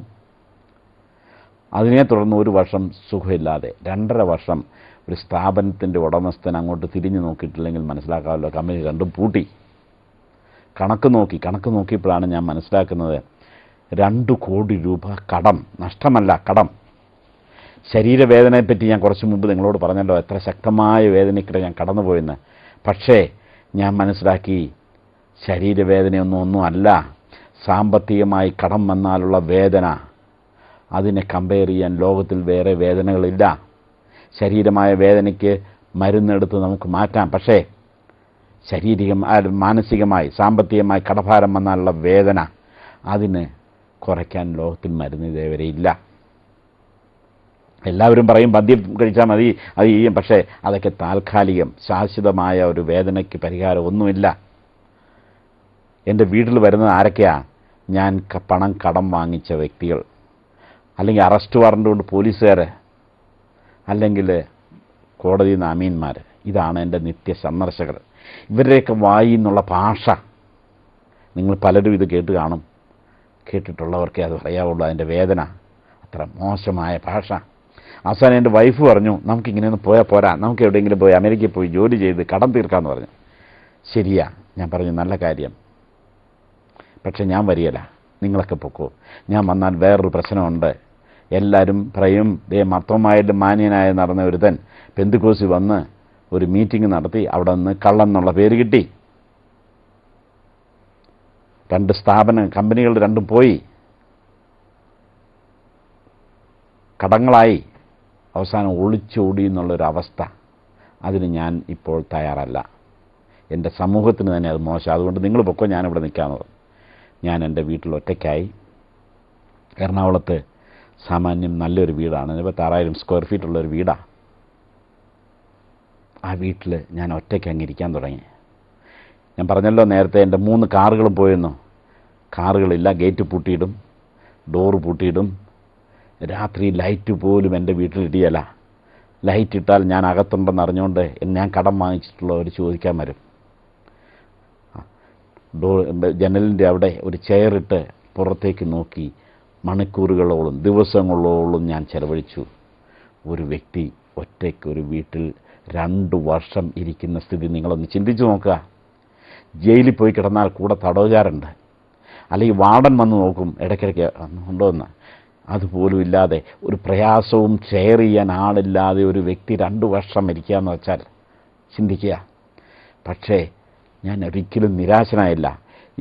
അതിനെ തുടർന്ന് 1 വർഷം സുഖമില്ലാതെ 2.5 വർഷം ഒരു സ്ഥാപനത്തിൻ്റെ ഉടമസ്ഥൻ അങ്ങോട്ട് തിരിഞ്ഞു നോക്കിയിട്ടില്ലെങ്കിൽ മനസ്സിലാക്കാമല്ലോ, കമ്പനി 2ഉം പൂട്ടി. കണക്ക് നോക്കിയപ്പോഴാണ് ഞാൻ മനസ്സിലാക്കുന്നത് 2 കോടി രൂപ കടം, നഷ്ടമല്ല കടം. ശരീരവേദനയെപ്പറ്റി ഞാൻ കുറച്ച് മുമ്പ് നിങ്ങളോട് പറഞ്ഞല്ലോ, എത്ര ശക്തമായ വേദനയ്ക്കിടെ ഞാൻ കടന്നുപോയെന്ന്. പക്ഷേ ഞാൻ മനസ്സിലാക്കി ശരീരവേദനയൊന്നും അല്ല, സാമ്പത്തികമായി കടം വന്നാലുള്ള വേദന, അതിനെ കമ്പയർ ചെയ്യാൻ ലോകത്തിൽ വേറെ വേദനകളില്ല. ശരീരമായ വേദനയ്ക്ക് മരുന്നെടുത്ത് നമുക്ക് മാറ്റാം, പക്ഷേ മാനസികമായി സാമ്പത്തികമായി കടഭാരം വന്നാലുള്ള വേദന അതിന് കുറയ്ക്കാൻ ലോകത്തിൽ മരുന്ന് ഇതേവരെ ഇല്ല. എല്ലാവരും പറയും മദ്യം കഴിച്ചാൽ മതി, അത് ചെയ്യും. പക്ഷേ അതൊക്കെ താൽക്കാലികം. ശാശ്വതമായ ഒരു വേദനയ്ക്ക് പരിഹാരം ഒന്നുമില്ല. എൻ്റെ വീട്ടിൽ വരുന്നത് ആരൊക്കെയാ? ഞാൻ പണം കടം വാങ്ങിച്ച വ്യക്തികൾ, അല്ലെങ്കിൽ അറസ്റ്റ് വാറണ്ട് കൊണ്ട് പോലീസുകാർ, അല്ലെങ്കിൽ കോടതി നിന്ന് അമീന്മാർ. ഇതാണ് എൻ്റെ നിത്യ സന്ദർശകർ. ഇവരുടെയൊക്കെ വായിൽ നിന്നുള്ള ഭാഷ നിങ്ങൾ പലരും ഇത് കേട്ട് കാണും. കേട്ടിട്ടുള്ളവർക്കേ അത് പറയാവുള്ളൂ. അതിൻ്റെ വേദന അത്ര മോശമായ ഭാഷ. അവസാനം എൻ്റെ വൈഫ് പറഞ്ഞു, നമുക്കിങ്ങനെയൊന്നും പോയാൽ പോരാ, നമുക്ക് എവിടെയെങ്കിലും പോയി അമേരിക്കയിൽ പോയി ജോലി ചെയ്ത് കടം തീർക്കാമെന്ന് പറഞ്ഞു. ശരിയാ, ഞാൻ പറഞ്ഞു നല്ല കാര്യം, പക്ഷെ ഞാൻ വരികയില്ല, നിങ്ങളൊക്കെ പൊക്കോ. ഞാൻ വന്നാൽ വേറൊരു പ്രശ്നമുണ്ട്. എല്ലാവരും പറയും, മർത്തോമായിട്ട് മാന്യനായി നടന്ന ഒരുത്തൻ പെന്തിക്കോസി വന്ന് ഒരു മീറ്റിംഗ് നടത്തി, അവിടെ നിന്ന് കള്ളൻ എന്നുള്ള പേര് കിട്ടി. 2 കമ്പനികൾ രണ്ടും പോയി, കടങ്ങളായി, അവസാനം ഒളിച്ചോടി എന്നുള്ളൊരവസ്ഥ. അതിന് ഞാൻ ഇപ്പോൾ തയ്യാറല്ല. എൻ്റെ സമൂഹത്തിന് തന്നെ അത് മോശം. അതുകൊണ്ട് നിങ്ങൾ പൊക്കോ, ഞാനിവിടെ നിൽക്കാമെന്ന് പറഞ്ഞു. ഞാൻ എൻ്റെ വീട്ടിൽ ഒറ്റയ്ക്കായി. എറണാകുളത്ത് സാമാന്യം നല്ലൊരു വീടാണ്, 26,000 സ്ക്വയർ ഫീറ്റുള്ളൊരു വീടാണ്. ആ വീട്ടിൽ ഞാൻ ഒറ്റയ്ക്ക് അങ്ങിരിക്കാൻ തുടങ്ങി. ഞാൻ പറഞ്ഞല്ലോ നേരത്തെ എൻ്റെ 3 കാറുകളും പോയിരുന്നു. കാറുകളില്ല, ഗേറ്റ് പൂട്ടിയിടും, ഡോറ് പൂട്ടിയിടും. രാത്രി ലൈറ്റ് പോലും എൻ്റെ വീട്ടിലിടിയല്ല. ലൈറ്റ് ഇട്ടാൽ ഞാൻ അകത്തുണ്ടെന്ന് അറിഞ്ഞുകൊണ്ട് ഞാൻ കടം വാങ്ങിച്ചിട്ടുള്ളവർ ചോദിക്കാൻ വരും. ജനലിൻ്റെ അവിടെ ഒരു ചെയറിട്ട് പുറത്തേക്ക് നോക്കി മണിക്കൂറുകളോളം ദിവസങ്ങളോളം ഞാൻ ചെലവഴിച്ചു. ഒരു വ്യക്തി ഒറ്റയ്ക്ക് ഒരു വീട്ടിൽ 2 വർഷം ഇരിക്കുന്ന സ്ഥിതി നിങ്ങളൊന്ന് ചിന്തിച്ചു നോക്കുക. ജയിലിൽ പോയി കിടന്നാൽ കൂടെ തടവുകാരുണ്ട്, അല്ലെങ്കിൽ വാർഡൻ വന്ന് നോക്കും ഇടയ്ക്കിടയ്ക്ക് ഉണ്ടോ എന്ന്. അതുപോലും ഇല്ലാതെ, ഒരു പ്രയാസവും ഷെയർ ചെയ്യാൻ ആളില്ലാതെ ഒരു വ്യക്തി 2 വർഷം ഇരിക്കുക എന്ന് വെച്ചാൽ ചിന്തിക്കുക. പക്ഷേ ഞാൻ ഒരിക്കലും നിരാശനായില്ല.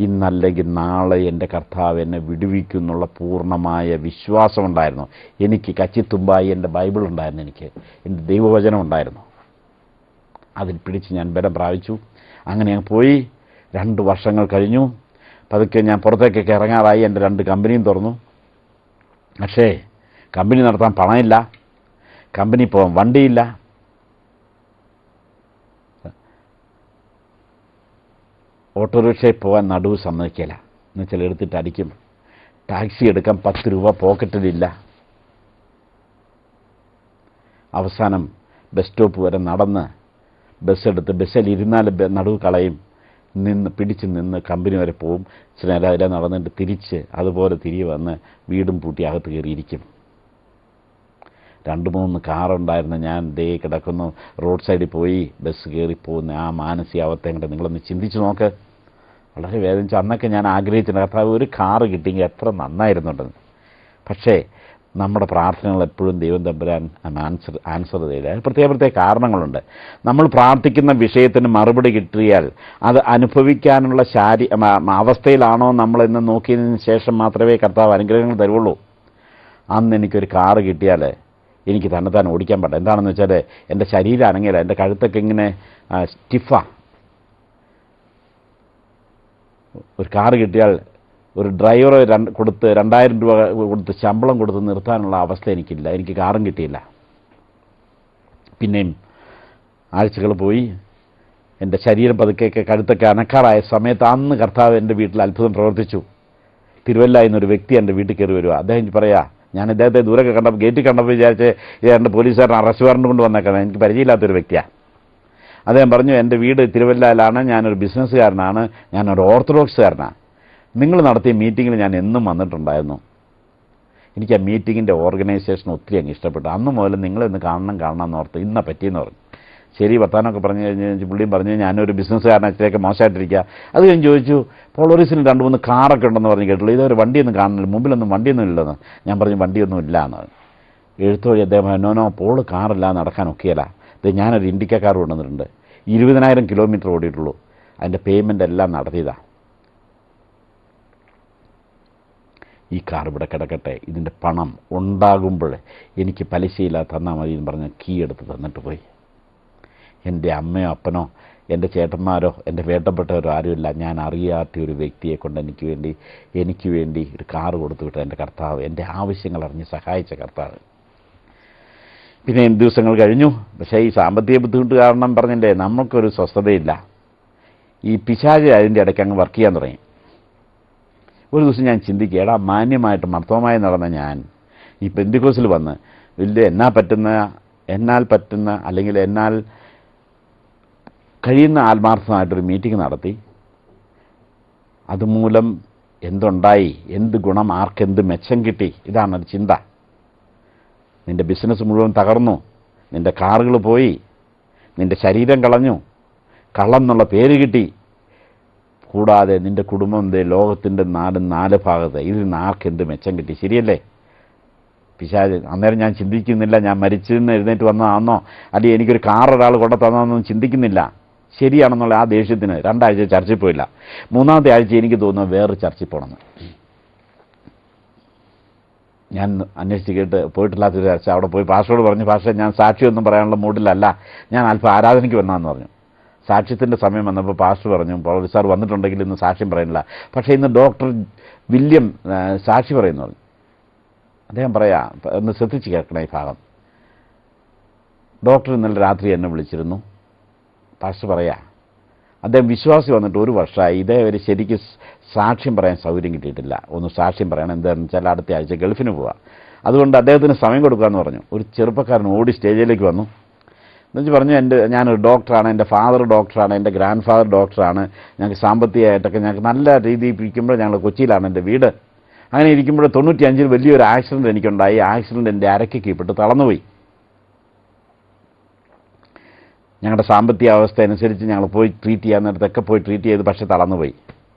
ഇന്നല്ലെങ്കിൽ നാളെ എൻ്റെ കർത്താവ് എന്നെ വിടുവിക്കുന്നുള്ള പൂർണ്ണമായ വിശ്വാസമുണ്ടായിരുന്നു. എനിക്ക് കച്ചിത്തുമ്പായി എൻ്റെ ബൈബിൾ ഉണ്ടായിരുന്നു, എനിക്ക് എൻ്റെ ദൈവവചനം ഉണ്ടായിരുന്നു. അതിൽ പിടിച്ച് ഞാൻ ബലം പ്രാപിച്ചു. അങ്ങനെ ഞാൻ പോയി. 2 വർഷങ്ങൾ കഴിഞ്ഞു. പതുക്കെ ഞാൻ പുറത്തേക്കൊക്കെ ഇറങ്ങാറായി. എൻ്റെ 2 കമ്പനിയും തുറന്നു. പക്ഷേ കമ്പനി നടത്താൻ പണമില്ല, കമ്പനി പോകാൻ വണ്ടിയില്ല. ഓട്ടോറിക്ഷയിൽ പോകാൻ നടുവ് സമ്മതിക്കില്ല, എന്നുവെച്ചാൽ എടുത്തിട്ട് അടിക്കും. ടാക്സി എടുക്കാൻ 10 രൂപ പോക്കറ്റിലില്ല. അവസാനം ബസ് സ്റ്റോപ്പ് വരെ നടന്ന് ബസ്സെടുത്ത് ബസ്സിൽ ഇരുന്നാൽ നടുവ് കളയും. പിടിച്ച് നിന്ന് കമ്പനി വരെ പോവും. ചില നടന്നിട്ട് തിരിച്ച് അതുപോലെ തിരികെ വന്ന് വീടും പൂട്ടി അകത്ത് കയറിയിരിക്കും. 2-3 കാറുണ്ടായിരുന്നു. ഞാൻ ദേ കിടക്കുന്നു, റോഡ് സൈഡിൽ പോയി ബസ് കയറിപ്പോകുന്ന ആ മാനസികാവസ്ഥ കണ്ട് നിങ്ങളൊന്ന് ചിന്തിച്ച് നോക്ക്. വളരെ വേദനിച്ചു. അന്നൊക്കെ ഞാൻ ആഗ്രഹിച്ചിട്ടുണ്ട്, കർത്താവ് ഒരു കാറ് കിട്ടിയെങ്കിൽ എത്ര നന്നായിരുന്നുണ്ടെന്ന്. പക്ഷേ നമ്മുടെ പ്രാർത്ഥനകൾ എപ്പോഴും ദൈവം തമ്പുരാൻ ആൻസർ ചെയ്യില്ല. അതിന് പ്രത്യേക കാരണങ്ങളുണ്ട്. നമ്മൾ പ്രാർത്ഥിക്കുന്ന വിഷയത്തിന് മറുപടി കിട്ടിയാൽ അത് അനുഭവിക്കാനുള്ള അവസ്ഥയിലാണോ നമ്മളെന്ന് നോക്കിയതിന് ശേഷം മാത്രമേ കർത്താവ് അനുഗ്രഹങ്ങൾ തരുള്ളൂ. അന്ന് എനിക്കൊരു കാറ് കിട്ടിയാൽ എനിക്ക് തന്നെത്താൻ ഓടിക്കാൻ പറ്റില്ല. എന്താണെന്ന് വെച്ചാൽ എൻ്റെ ശരീരം അനങ്ങില്ല, എൻ്റെ കഴുത്തൊക്കെ ഇങ്ങനെ സ്റ്റിഫാണ്. ഒരു കാറ് കിട്ടിയാൽ ഒരു ഡ്രൈവറെ കൊടുത്ത് 2000 രൂപ കൊടുത്ത് ശമ്പളം കൊടുത്ത് നിർത്താനുള്ള അവസ്ഥ എനിക്കില്ല. എനിക്ക് കാറും കിട്ടിയില്ല. പിന്നെയും ആഴ്ചകൾ പോയി. എൻ്റെ ശരീരം പതുക്കെയൊക്കെ കഴുത്തൊക്കെ അനക്കാറായ സമയത്ത് അന്ന് കർത്താവ് എൻ്റെ വീട്ടിൽ അത്ഭുതം പ്രവർത്തിച്ചു. തിരുവല്ല എന്നൊരു വ്യക്തി എൻ്റെ വീട്ടിൽ കയറി വരിക. അദ്ദേഹം പറയാ, ഞാൻ ഇദ്ദേഹത്തെ ദൂരൊക്കെ കണ്ടപ്പോൾ ഗേറ്റിൽ കണ്ടപ്പോൾ വിചാരിച്ച് രണ്ട് പോലീസുകാരൻ അറസ്റ്റ് വാറണ്ട് കൊണ്ട് വന്നേക്കണം, എനിക്ക് പരിചയമില്ലാത്തൊരു വ്യക്തിയാണ്. അദ്ദേഹം പറഞ്ഞു, എൻ്റെ വീട് തിരുവല്ലയിലാണ്, ഞാനൊരു ബിസിനസ്സുകാരനാണ്, ഞാനൊരു ഓർത്തഡോക്സുകാരനാണ്. നിങ്ങൾ നടത്തിയ മീറ്റിങ്ങിൽ ഞാൻ എന്നും വന്നിട്ടുണ്ടായിരുന്നു. എനിക്ക് ആ മീറ്റിങ്ങിൻ്റെ ഓർഗനൈസേഷൻ ഒത്തിരി അങ്ങ് ഇഷ്ടപ്പെട്ടു. അന്ന് മുതൽ നിങ്ങളെന്ന് കാണണമെന്ന് ഓർത്ത് ഇന്ന പറ്റിയെന്ന് പറഞ്ഞു. ശരി, വർത്താനമൊക്കെ പറഞ്ഞു കഴിഞ്ഞ് പുള്ളിയും പറഞ്ഞു, ഞാനൊരു ബിസിനസ്സുകാരനെ അച്ഛനൊക്കെ മോശമായിട്ടിരിക്കുക. അത് കഴിഞ്ഞ് ചോദിച്ചു, പോളോറിസിൽ 2-3 കാറൊക്കെ ഉണ്ടെന്ന് പറഞ്ഞ് കേട്ടുള്ളൂ, ഇതൊരു വണ്ടിയൊന്നും കാണുന്നില്ല, മുമ്പിലൊന്നും വണ്ടിയൊന്നും ഇല്ലെന്ന്. ഞാൻ പറഞ്ഞു, വണ്ടിയൊന്നും ഇല്ല എന്ന്. എഴുത്തുവഴി അദ്ദേഹം, നോനോ പോള് കാറില്ല, നടക്കാൻ ഒക്കെയല്ല. ഇത് ഞാനൊരു ഇൻഡിക്ക കാർ കൊണ്ടുവന്നിട്ടുണ്ട്, 20,000 കിലോമീറ്റർ ഓടിയിട്ടുള്ളൂ, അതിൻ്റെ പേയ്മെൻ്റ് എല്ലാം നടത്തിയതാണ്. ഈ കാർ ഇവിടെ കിടക്കട്ടെ, ഇതിൻ്റെ പണം ഉണ്ടാകുമ്പോൾ എനിക്ക് പലിശയില്ലാതെ തന്നാൽ മതി എന്ന് പറഞ്ഞ് കീ എടുത്ത് തന്നിട്ട് പോയി. എൻ്റെ അമ്മയോ അപ്പനോ എൻ്റെ ചേട്ടന്മാരോ എൻ്റെ വേണ്ടപ്പെട്ടവരോ ആരുമില്ല, ഞാൻ അറിയാത്ത ഒരു വ്യക്തിയെ കൊണ്ട് എനിക്ക് വേണ്ടി ഒരു കാറ് കൊടുത്തു വിട്ട എൻ്റെ കർത്താവ്, എൻ്റെ ആവശ്യങ്ങൾ അറിഞ്ഞ് സഹായിച്ച കർത്താവ്. പിന്നെ ദിവസങ്ങൾ കഴിഞ്ഞു. പക്ഷേ ഈ സാമ്പത്തിക ബുദ്ധിമുട്ട് കാരണം പറഞ്ഞില്ലേ, നമുക്കൊരു സ്വസ്ഥതയില്ല. ഈ പിശാച് അതിൻ്റെ ഇടയ്ക്ക് അങ്ങ് വർക്ക് ചെയ്യാൻ തുടങ്ങി. ഒരു ദിവസം ഞാൻ ചിന്തിക്കുക, എടാ മാന്യമായിട്ട് മർത്തവമായി നടന്ന ഞാൻ ഈ പെന്തിക്കോസിൽ വന്ന് വലിയ എന്നാൽ പറ്റുന്ന അല്ലെങ്കിൽ എന്നാൽ കഴിയുന്ന ആത്മാർത്ഥമായിട്ടൊരു മീറ്റിംഗ് നടത്തി. അതുമൂലം എന്തുണ്ടായി, എന്ത് ഗുണം, ആർക്കെന്ത് മെച്ചം കിട്ടി? ഇതാണ് ചിന്ത. നിൻ്റെ ബിസിനസ് മുഴുവൻ തകർന്നു, നിൻ്റെ കാറുകൾ പോയി, നിൻ്റെ ശരീരം കളഞ്ഞു, കള്ളം എന്നുള്ള പേര് കിട്ടി, കൂടാതെ നിൻ്റെ കുടുംബം ലോകത്തിൻ്റെ നാല് ഭാഗത്ത്, ഇതിൽ നിന്ന് ആർക്കെന്ത് മെച്ചം കിട്ടി? ശരിയല്ലേ? പിശാച് അന്നേരം ഞാൻ ചിന്തിക്കുന്നില്ല ഞാൻ മരിച്ചെന്ന് എഴുന്നേറ്റ് വന്നതാണെന്നോ അല്ലെങ്കിൽ എനിക്കൊരു കാർ ഒരാൾ കൊണ്ടു തന്നതെന്നൊന്നും ചിന്തിക്കുന്നില്ല. ശരിയാണെന്നുള്ള ആ ദേഷ്യത്തിന് 2 ആഴ്ച ചർച്ചിൽ പോയില്ല. 3-ാമത്തെ ആഴ്ച എനിക്ക് തോന്നുന്നു വേറെ ചർച്ചിൽ പോകണമെന്ന്. ഞാൻ അന്വേഷിച്ച് കേട്ട് പോയിട്ടില്ലാത്തൊരു ചർച്ച. അവിടെ പോയി പാസ്റ്ററോട് പറഞ്ഞു, പാസ്റ്റർ ഞാൻ സാക്ഷിയൊന്നും പറയാനുള്ള മൂഡിലല്ല, ഞാൻ അല്പം ആരാധനയ്ക്ക് വന്നതെന്ന് പറഞ്ഞു. സാക്ഷ്യത്തിൻ്റെ സമയം വന്നപ്പോൾ പാസ്റ്റർ പറഞ്ഞു, പൗലോസ് സാർ വന്നിട്ടുണ്ടെങ്കിൽ ഇന്ന് സാക്ഷ്യം പറയുന്നില്ല, പക്ഷേ ഇന്ന് ഡോക്ടർ വില്യം സാക്ഷി പറയുന്നു പറഞ്ഞു. അദ്ദേഹം പറയാ, ഒന്ന് ശ്രദ്ധിച്ച് കേൾക്കണം ഈ ഭാഗം. ഡോക്ടർ ഇന്നലെ രാത്രി എന്നെ വിളിച്ചിരുന്നു. പാസ്റ്റർ പറയാ, അദ്ദേഹം വിശ്വാസി വന്നിട്ട് 1 വർഷമായി, ഇതേവരെ ശരിക്കും സാക്ഷ്യം പറയാൻ സൗകര്യം കിട്ടിയിട്ടില്ല. ഒന്ന് സാക്ഷ്യം പറയണം, എന്താണെന്ന് വെച്ചാൽ അടുത്ത ആഴ്ച ഗൾഫിന് പോവാം, അതുകൊണ്ട് അദ്ദേഹത്തിന് സമയം കൊടുക്കാമെന്ന് പറഞ്ഞു. ഒരു ചെറുപ്പക്കാരൻ ഓടി സ്റ്റേജിലേക്ക് വന്നു. എന്നുവെച്ച് പറഞ്ഞു, ഞാനൊരു ഡോക്ടറാണ്, എൻ്റെ ഫാദർ ഡോക്ടറാണ്, എൻ്റെ ഗ്രാൻഡ് ഫാദർ ഡോക്ടറാണ്, ഞങ്ങൾക്ക് സാമ്പത്തികമായിട്ടൊക്കെ ഞങ്ങൾക്ക് നല്ല രീതിയിൽ ഇരിക്കുമ്പോൾ ഞങ്ങൾ കൊച്ചിയിലാണ് എൻ്റെ വീട്. അങ്ങനെ ഇരിക്കുമ്പോൾ 95-ൽ വലിയൊരു ആക്സിഡൻറ്റ് എനിക്കുണ്ടായി. ആക്സിഡൻറ്റ് എൻ്റെ അരയ്ക്ക് കീഴ്പ്പെട്ട് തളർന്നുപോയി. ഞങ്ങളുടെ സാമ്പത്തിക അവസ്ഥ അനുസരിച്ച് ഞങ്ങൾ പോയി ട്രീറ്റ് ചെയ്യാവുന്നിടത്തൊക്കെ പോയി ട്രീറ്റ് ചെയ്ത്, പക്ഷേ തളർന്നുപോയി.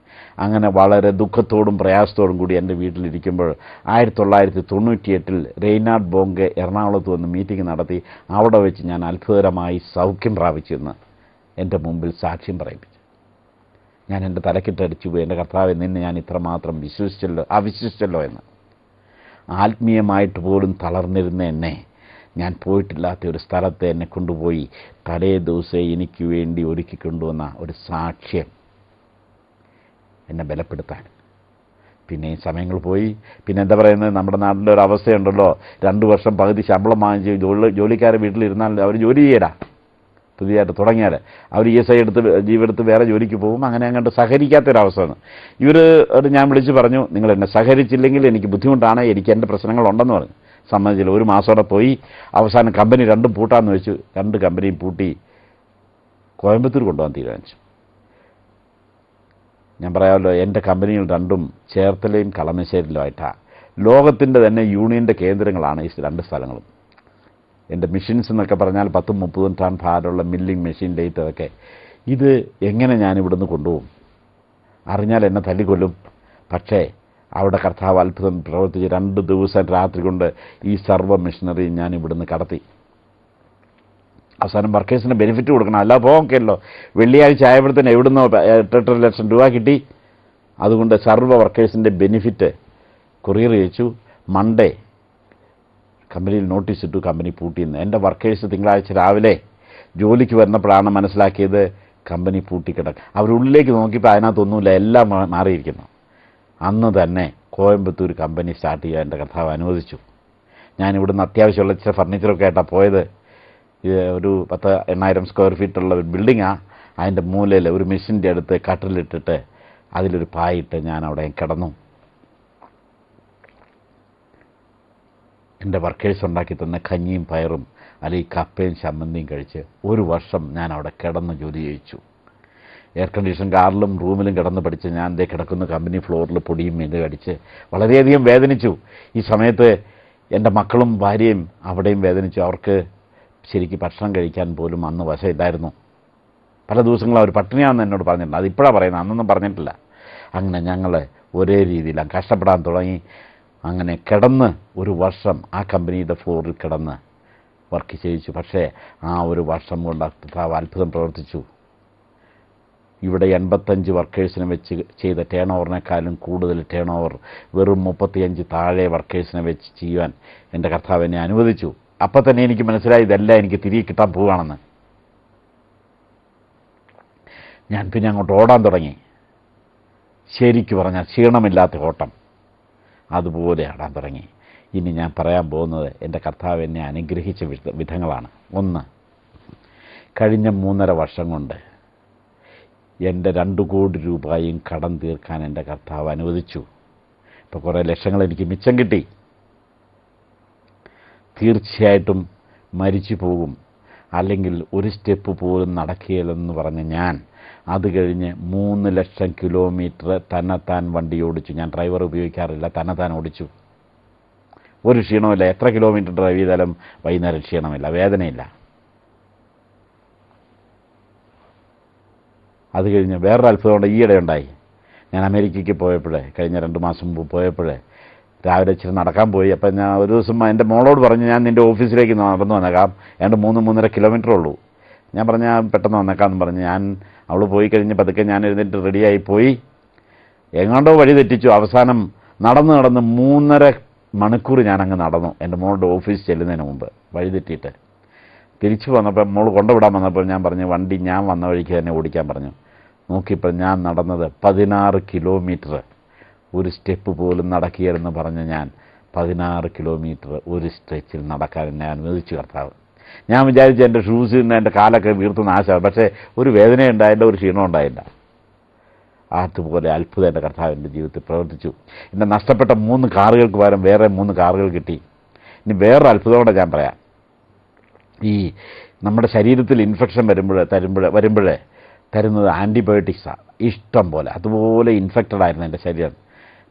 അങ്ങനെ വളരെ ദുഃഖത്തോടും പ്രയാസത്തോടും കൂടി എൻ്റെ വീട്ടിലിരിക്കുമ്പോൾ 1998-ൽ റെയ്നാർഡ് ബോങ്കെ എറണാകുളത്ത് വന്ന് മീറ്റിംഗ് നടത്തി. അവിടെ വെച്ച് ഞാൻ അത്ഭുതകരമായി സൗഖ്യം പ്രാപിച്ചെന്ന് എൻ്റെ മുമ്പിൽ സാക്ഷ്യം പറയിപ്പിച്ചു. ഞാൻ എൻ്റെ തലക്കിട്ടടിച്ചു പോയി, എൻ്റെ കർത്താവെ നിന്നെ ഞാൻ ഇത്രമാത്രം അവിശ്വസിച്ചല്ലോ എന്ന്. ആത്മീയമായിട്ട് പോലും തളർന്നിരുന്ന എന്നെ, ഞാൻ പോയിട്ടില്ലാത്ത ഒരു സ്ഥലത്ത് എന്നെ കൊണ്ടുപോയി തലേ ദിവസം എനിക്ക് വേണ്ടി ഒരുക്കി കൊണ്ടുവന്ന ഒരു സാക്ഷ്യം എന്നെ ബലപ്പെടുത്താൻ. പിന്നെ സമയങ്ങൾ പോയി. പിന്നെ എന്താ പറയുന്നത്, നമ്മുടെ നാട്ടിലെ ഒരു അവസ്ഥയുണ്ടല്ലോ, 2 വർഷം പകുതി ശമ്പളം വാങ്ങിച്ച് ജോലിക്കാരെ വീട്ടിലിരുന്നാൽ അവർ ജോലി ചെയ്യടാ. പുതിയതായിട്ട് തുടങ്ങിയാൽ അവർ ESI എടുത്ത് ജീവെടുത്ത് വേറെ ജോലിക്ക് പോകും. അങ്ങനെ അങ്ങോട്ട് സഹകരിക്കാത്തൊരവസ്ഥയാണ്. ഞാൻ വിളിച്ച് പറഞ്ഞു, നിങ്ങൾ എന്നെ സഹകരിച്ചില്ലെങ്കിൽ എനിക്ക് ബുദ്ധിമുട്ടാണ്, എനിക്ക് എൻ്റെ പ്രശ്നങ്ങളുണ്ടെന്ന് പറഞ്ഞു. സമ്മതിച്ചില്ല. 1 മാസത്തോടെ പോയി. അവസാനം കമ്പനി 2 പൂട്ടാന്ന് വെച്ചു. 2 കമ്പനിയും പൂട്ടി കോയമ്പത്തൂർ കൊണ്ടുപോകാൻ തീരുമാനിച്ചു. ഞാൻ പറയാമല്ലോ, എൻ്റെ കമ്പനികൾ 2ഉം ചേർത്തലയും കളമശ്ശേരിയിലുമായിട്ടാണ്. ലോകത്തിൻ്റെ തന്നെ യൂണിയൻ്റെ കേന്ദ്രങ്ങളാണ് ഈ 2 സ്ഥലങ്ങളും. എൻ്റെ മെഷീൻസ് എന്നൊക്കെ പറഞ്ഞാൽ 10-30 ടൺ ഭാരമുള്ള മില്ലിംഗ് മെഷീൻ ഡേറ്റൊക്കെ. ഇത് എങ്ങനെ ഞാനിവിടുന്ന് കൊണ്ടുപോകും? അറിഞ്ഞാൽ എന്നെ തല്ലിക്കൊല്ലും. പക്ഷേ അവിടെ കർത്താവ് അത്ഭുതം പ്രവർത്തിച്ച് 2 ദിവസം രാത്രി കൊണ്ട് ഈ സർവ്വ മെഷീനറി ഞാൻ ഇവിടുന്ന് കടത്തി. അവസാനം വർക്കേഴ്സിന് ബെനിഫിറ്റ് കൊടുക്കണം, അല്ല പോകല്ലോ. വെള്ളിയാഴ്ച ആയപ്പോഴത്തേന് എവിടുന്നോ 8-8 ലക്ഷം രൂപ കിട്ടി. അതുകൊണ്ട് സർവ്വ വർക്കേഴ്സിൻ്റെ ബെനിഫിറ്റ് കൊറിയർ അയച്ചു. മൺഡേ കമ്പനിയിൽ നോട്ടീസ് ഇട്ടു, കമ്പനി പൂട്ടിയെന്ന്. എൻ്റെ വർക്കേഴ്സ് തിങ്കളാഴ്ച രാവിലെ ജോലിക്ക് വന്നപ്പോഴാണ് മനസ്സിലാക്കിയത് കമ്പനി പൂട്ടിക്കിടക്കും. അവരുള്ളിലേക്ക് നോക്കിയപ്പോൾ അതിനകത്തൊന്നുമില്ല, എല്ലാം മാറിയിരിക്കുന്നു. അന്ന് തന്നെ കോയമ്പത്തൂർ കമ്പനി സ്റ്റാർട്ട് ചെയ്യാൻ എൻ്റെ കർത്താവ് അനുവദിച്ചു. ഞാനിവിടുന്ന് അത്യാവശ്യമുള്ള ഇച്ചിരി ഫർണിച്ചറൊക്കെ ആയിട്ടാണ് പോയത്. ഒരു 10,000 സ്ക്വയർ ഫീറ്റുള്ള ഒരു ബിൽഡിങ്ങാണ്. അതിൻ്റെ മൂലയിൽ ഒരു മെഷീൻ്റെ അടുത്ത് കട്ടിലിട്ടിട്ട് അതിലൊരു പായിട്ട് ഞാൻ അവിടെ കിടന്നു. എൻ്റെ വർക്കേഴ്സ് ഉണ്ടാക്കി തന്ന കഞ്ഞിയും പയറും അല്ലെങ്കിൽ കപ്പയും ചമ്മന്തിയും കഴിച്ച് 1 വർഷം ഞാൻ അവിടെ കിടന്ന് ജോലി ചെയ്യിച്ചു. എയർ കണ്ടീഷൻ കാറിലും റൂമിലും കിടന്ന് പഠിച്ച് ഞാൻ ദേ കിടക്കുന്ന കമ്പനി ഫ്ലോറിൽ പൊടിയും ഇത് കടിച്ച് വളരെയധികം വേദനിച്ചു. ഈ സമയത്ത് എൻ്റെ മക്കളും ഭാര്യയും അവിടെയും വേദനിച്ചു. അവർക്ക് ശരിക്കും ഭക്ഷണം കഴിക്കാൻ പോലും അന്ന് വശമില്ലായിരുന്നു. പല ദിവസങ്ങളും അവർ പട്ടിണിയാണെന്ന് എന്നോട് പറഞ്ഞിട്ടുണ്ട്. അതിപ്പോഴാണ് പറയുന്നത്, അന്നൊന്നും പറഞ്ഞിട്ടില്ല. അങ്ങനെ ഞങ്ങൾ ഒരേ രീതിയിലാണ് കഷ്ടപ്പെടാൻ തുടങ്ങി. അങ്ങനെ കിടന്ന് 1 വർഷം ആ കമ്പനിയുടെ ഫ്ലോറിൽ കിടന്ന് വർക്ക് ചെയ്യിച്ചു. പക്ഷേ ആ 1 വർഷം കൊണ്ട് അത്ഭുതം പ്രവർത്തിച്ചു. ഇവിടെ 85 വർക്കേഴ്സിനെ വെച്ച് ചെയ്ത ടേൺ ഓവറിനേക്കാളും കൂടുതൽ ടേൺ ഓവർ വെറും 35 താഴെ വർക്കേഴ്സിനെ വെച്ച് ചെയ്യാൻ എൻ്റെ കർത്താവ് എന്നെ അനുവദിച്ചു. അപ്പം തന്നെ എനിക്ക് മനസ്സിലായി ഇതെല്ലാം എനിക്ക് തിരികെ കിട്ടാൻ പോവുകയാണെന്ന്. ഞാൻ പിന്നെ അങ്ങോട്ട് ഓടാൻ തുടങ്ങി. ശരിക്ക് പറഞ്ഞാൽ ക്ഷീണമില്ലാത്ത ഓട്ടം അതുപോലെ ആടാൻ തുടങ്ങി. ഇനി ഞാൻ പറയാൻ പോകുന്നത് എൻ്റെ കർത്താവ് എന്നെ അനുഗ്രഹിച്ച വിധങ്ങളാണ്. ഒന്ന്, കഴിഞ്ഞ 3.5 വർഷം കൊണ്ട് എൻ്റെ 2 കോടി രൂപയും കടം തീർക്കാൻ എൻ്റെ കർത്താവ് അനുവദിച്ചു. ഇപ്പോൾ കുറേ ലക്ഷങ്ങൾ എനിക്ക് മിച്ചം കിട്ടി. തീർച്ചയായിട്ടും മരിച്ചു പോകും, അല്ലെങ്കിൽ ഒരു സ്റ്റെപ്പ് പോലും നടക്കുകയില്ലെന്ന് പറഞ്ഞ ഞാൻ അത് കഴിഞ്ഞ് 3 ലക്ഷം കിലോമീറ്റർ തന്നെത്താൻ വണ്ടി ഓടിച്ചു. ഞാൻ ഡ്രൈവർ ഉപയോഗിക്കാറില്ല, തന്നെത്താൻ ഓടിച്ചു. ഒരു ക്ഷീണമില്ല. എത്ര കിലോമീറ്റർ ഡ്രൈവ് ചെയ്താലും വൈകുന്നേരം ക്ഷീണമില്ല, വേദനയില്ല. അത് കഴിഞ്ഞ് വേറൊരു അത്ഭുതം കൊണ്ട് ഈയിടെ ഉണ്ടായി. ഞാൻ അമേരിക്കയ്ക്ക് കഴിഞ്ഞ 2 മാസം മുമ്പ് പോയപ്പോൾ രാവിലെ ഇച്ചിരി നടക്കാൻ പോയി. അപ്പം ഞാൻ ഒരു ദിവസം എൻ്റെ മോളോട് പറഞ്ഞു, ഞാൻ നിൻ്റെ ഓഫീസിലേക്ക് നടന്നു വന്നേക്കാം, 3-3.5 കിലോമീറ്റർ ഉള്ളൂ. ഞാൻ പറഞ്ഞ പെട്ടെന്ന് വന്നേക്കാമെന്ന് പറഞ്ഞ് അവൾ പോയി കഴിഞ്ഞ് പതുക്കെ ഞാൻ എഴുന്നേറ്റ് റെഡിയായി പോയി. എങ്ങാണ്ടോ വഴി തെറ്റിച്ചു. അവസാനം നടന്ന് 3.5 മണിക്കൂർ ഞാനങ്ങ് നടന്നു എൻ്റെ മോളുടെ ഓഫീസ് ചെല്ലുന്നതിന് മുമ്പ്, വഴി തെറ്റിയിട്ട്. തിരിച്ചു വന്നപ്പോൾ മോൾ കൊണ്ടുവിടാൻ വന്നപ്പോൾ ഞാൻ പറഞ്ഞു, വണ്ടി ഞാൻ വന്ന വഴിക്ക് തന്നെ ഓടിക്കാൻ പറഞ്ഞു. നോക്കിയപ്പോൾ ഞാൻ നടന്നത് 16 കിലോമീറ്റർ. ഒരു സ്റ്റെപ്പ് പോലും നടക്കുകയെന്ന് പറഞ്ഞ് ഞാൻ 16 കിലോമീറ്റർ ഒരു സ്ട്രെച്ചിൽ നടക്കാൻ എന്നെ അനുവദിച്ചു കർത്താവ്. ഞാൻ വിചാരിച്ചു എൻ്റെ ഷൂസിന് എൻ്റെ കാലൊക്കെ വീർത്ത് നാശമാണ്, പക്ഷേ ഒരു വേദന ഉണ്ടായില്ല, ഒരു ക്ഷീണം ഉണ്ടായില്ല. അതുപോലെ അത്ഭുതം എൻ്റെ കർത്താവ് എൻ്റെ ജീവിതത്തിൽ പ്രവർത്തിച്ചു. എൻ്റെ നഷ്ടപ്പെട്ട 3 കാറുകൾക്ക് പകരം വേറെ 3 കാറുകൾ കിട്ടി. ഇനി വേറൊരു അത്ഭുതം കൂടെ ഞാൻ പറയാം. ഈ നമ്മുടെ ശരീരത്തിൽ ഇൻഫെക്ഷൻ വരുമ്പോൾ തരുന്നത് ആൻറ്റിബയോട്ടിക്സാണ് ഇഷ്ടം പോലെ. അതുപോലെ ഇൻഫെക്റ്റഡ് ആയിരുന്നു എൻ്റെ ശരീരം.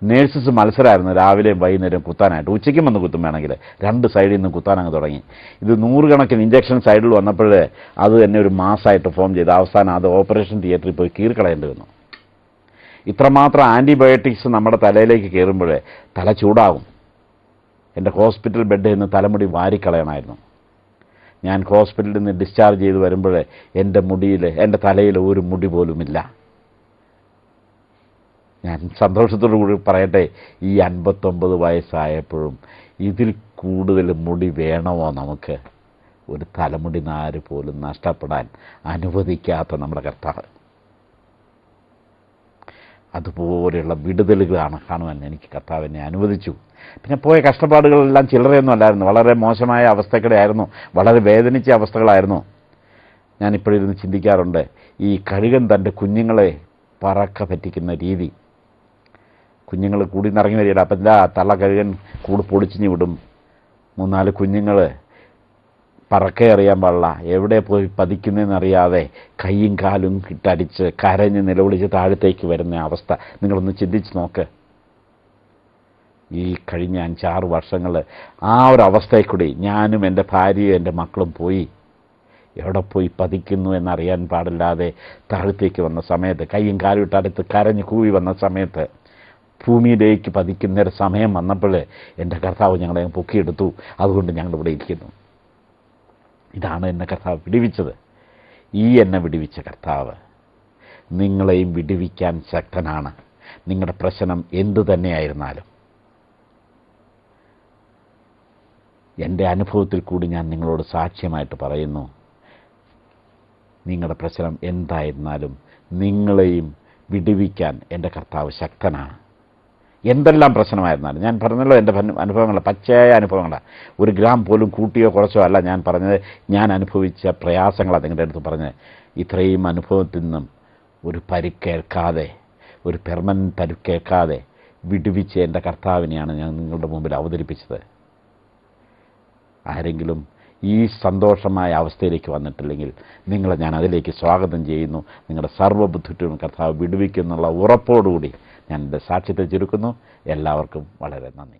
നേഴ്സസ് മത്സരമായിരുന്നു രാവിലെയും വൈകുന്നേരം കുത്താനായിട്ട്. ഉച്ചയ്ക്കും വന്ന് കുത്തും, വേണമെങ്കിൽ 2 സൈഡിൽ നിന്ന് കുത്താനങ്ങ് തുടങ്ങി. ഇത് 100 കണക്കിന് ഇഞ്ചക്ഷൻ സൈഡിൽ വന്നപ്പോൾ അത് തന്നെ ഒരു മാസമായിട്ട് ഫോം ചെയ്ത് അവസാനം അത് ഓപ്പറേഷൻ തിയേറ്ററിൽ പോയി കീറിക്കളയേണ്ടി വന്നു. ഇത്രമാത്രം ആൻറ്റിബയോട്ടിക്സ് നമ്മുടെ തലയിലേക്ക് കയറുമ്പോൾ തല ചൂടാകും. എൻ്റെ ഹോസ്പിറ്റൽ ബെഡിൽ നിന്ന് തലമുടി വാരിക്കളയണമായിരുന്നു. ഞാൻ ഹോസ്പിറ്റലിൽ നിന്ന് ഡിസ്ചാർജ് ചെയ്ത് വരുമ്പോൾ എൻ്റെ തലയിൽ ഒരു മുടി പോലുമില്ല. ഞാൻ സന്തോഷത്തോടു കൂടി പറയട്ടെ, ഈ 59 വയസ്സായപ്പോഴും ഇതിൽ കൂടുതൽ മുടി വേണമോ നമുക്ക്? ഒരു തലമുടി നാര് പോലും നഷ്ടപ്പെടാൻ അനുവദിക്കാത്ത നമ്മുടെ കർത്താവ്. അതുപോലെയുള്ള വിടുതലുകളാണ് കാണുവാൻ എനിക്ക് കർത്താവിനെ അനുവദിച്ചു. പിന്നെ പോയ കഷ്ടപ്പാടുകളെല്ലാം ചില്ലറയൊന്നും അല്ലായിരുന്നു. വളരെ മോശമായ അവസ്ഥകളായിരുന്നു, വളരെ വേദനിച്ച അവസ്ഥകളായിരുന്നു. ഞാനിപ്പോഴിരുന്ന് ചിന്തിക്കാറുണ്ട്, ഈ കഴുകൻ തൻ്റെ കുഞ്ഞുങ്ങളെ പറക്ക പറ്റിക്കുന്ന രീതി. കുഞ്ഞുങ്ങൾ കൂടി നിറങ്ങി വരികയില്ല. അപ്പം തള്ള കഴുകൻ കൂട് പൊടിച്ചിഞ്ഞ് വിടും. 3-4 കുഞ്ഞുങ്ങൾ പറക്കെ അറിയാൻ പാടില്ല, എവിടെ പോയി പതിക്കുന്നതെന്നറിയാതെ കൈയും കാലും ഇട്ടടിച്ച് കരഞ്ഞ് നിലവിളിച്ച് താഴത്തേക്ക് വരുന്ന അവസ്ഥ നിങ്ങളൊന്ന് ചിന്തിച്ച് നോക്ക്. ഈ കഴിഞ്ഞ 5-6 വർഷങ്ങൾ ആ ഒരു അവസ്ഥയിൽ കൂടി ഞാനും എൻ്റെ ഭാര്യയും എൻ്റെ മക്കളും പോയി. എവിടെ പോയി പതിക്കുന്നു എന്നറിയാൻ പാടില്ലാതെ താഴത്തേക്ക് വന്ന സമയത്ത്, കൈയും കാലും ഇട്ടടുത്ത് കരഞ്ഞ് കൂവി വന്ന സമയത്ത്, ഭൂമിയിലേക്ക് പതിക്കുന്നൊരു സമയം വന്നപ്പോൾ എൻ്റെ കർത്താവ് ഞങ്ങളെ പൊക്കിയെടുത്തു. അതുകൊണ്ട് ഞങ്ങളിവിടെ ഇരിക്കുന്നു. ഇതാണ് എന്നെ കർത്താവ് വിടുവിച്ചത്. എന്നെ വിടുവിച്ച കർത്താവ് നിങ്ങളെയും വിടുവിക്കാൻ ശക്തനാണ്. നിങ്ങളുടെ പ്രശ്നം എന്തു തന്നെയായിരുന്നാലും എൻ്റെ അനുഭവത്തിൽ കൂടി ഞാൻ നിങ്ങളോട് സാക്ഷ്യമായിട്ട് പറയുന്നു, നിങ്ങളുടെ പ്രശ്നം എന്തായിരുന്നാലും നിങ്ങളെയും വിടുവിക്കാൻ എൻ്റെ കർത്താവ് ശക്തനാണ്. എന്തെല്ലാം പ്രശ്നമായിരുന്നാലും, ഞാൻ പറഞ്ഞല്ലോ എൻ്റെ അനുഭവങ്ങൾ പച്ചയായ അനുഭവങ്ങളാണ്. 1 ഗ്രാം പോലും കൂട്ടിയോ കുറച്ചോ അല്ല ഞാൻ പറഞ്ഞത്. ഞാൻ അനുഭവിച്ച പ്രയാസങ്ങളാണ് നിങ്ങളുടെ അടുത്ത് പറഞ്ഞത്. ഇത്രയും അനുഭവത്തിൽ നിന്നും ഒരു പരിക്കേൽക്കാതെ, ഒരു പെർമനൻറ്റ് പരിക്കേൽക്കാതെ വിടുവിച്ച് എൻ്റെ കർത്താവിനെയാണ് ഞാൻ നിങ്ങളുടെ മുമ്പിൽ അവതരിപ്പിച്ചത്. ആരെങ്കിലും ഈ സന്തോഷമായ അവസ്ഥയിലേക്ക് വന്നിട്ടില്ലെങ്കിൽ നിങ്ങളെ ഞാൻ അതിലേക്ക് സ്വാഗതം ചെയ്യുന്നു. നിങ്ങളുടെ സർവ്വബുദ്ധിമുട്ടും കർത്താവ് വിടുവിക്കുന്നുള്ള ഉറപ്പോടുകൂടി ഞാൻ എൻ്റെ സാക്ഷ്യത്തെ ചുരുക്കുന്നു. എല്ലാവർക്കും വളരെ നന്ദി.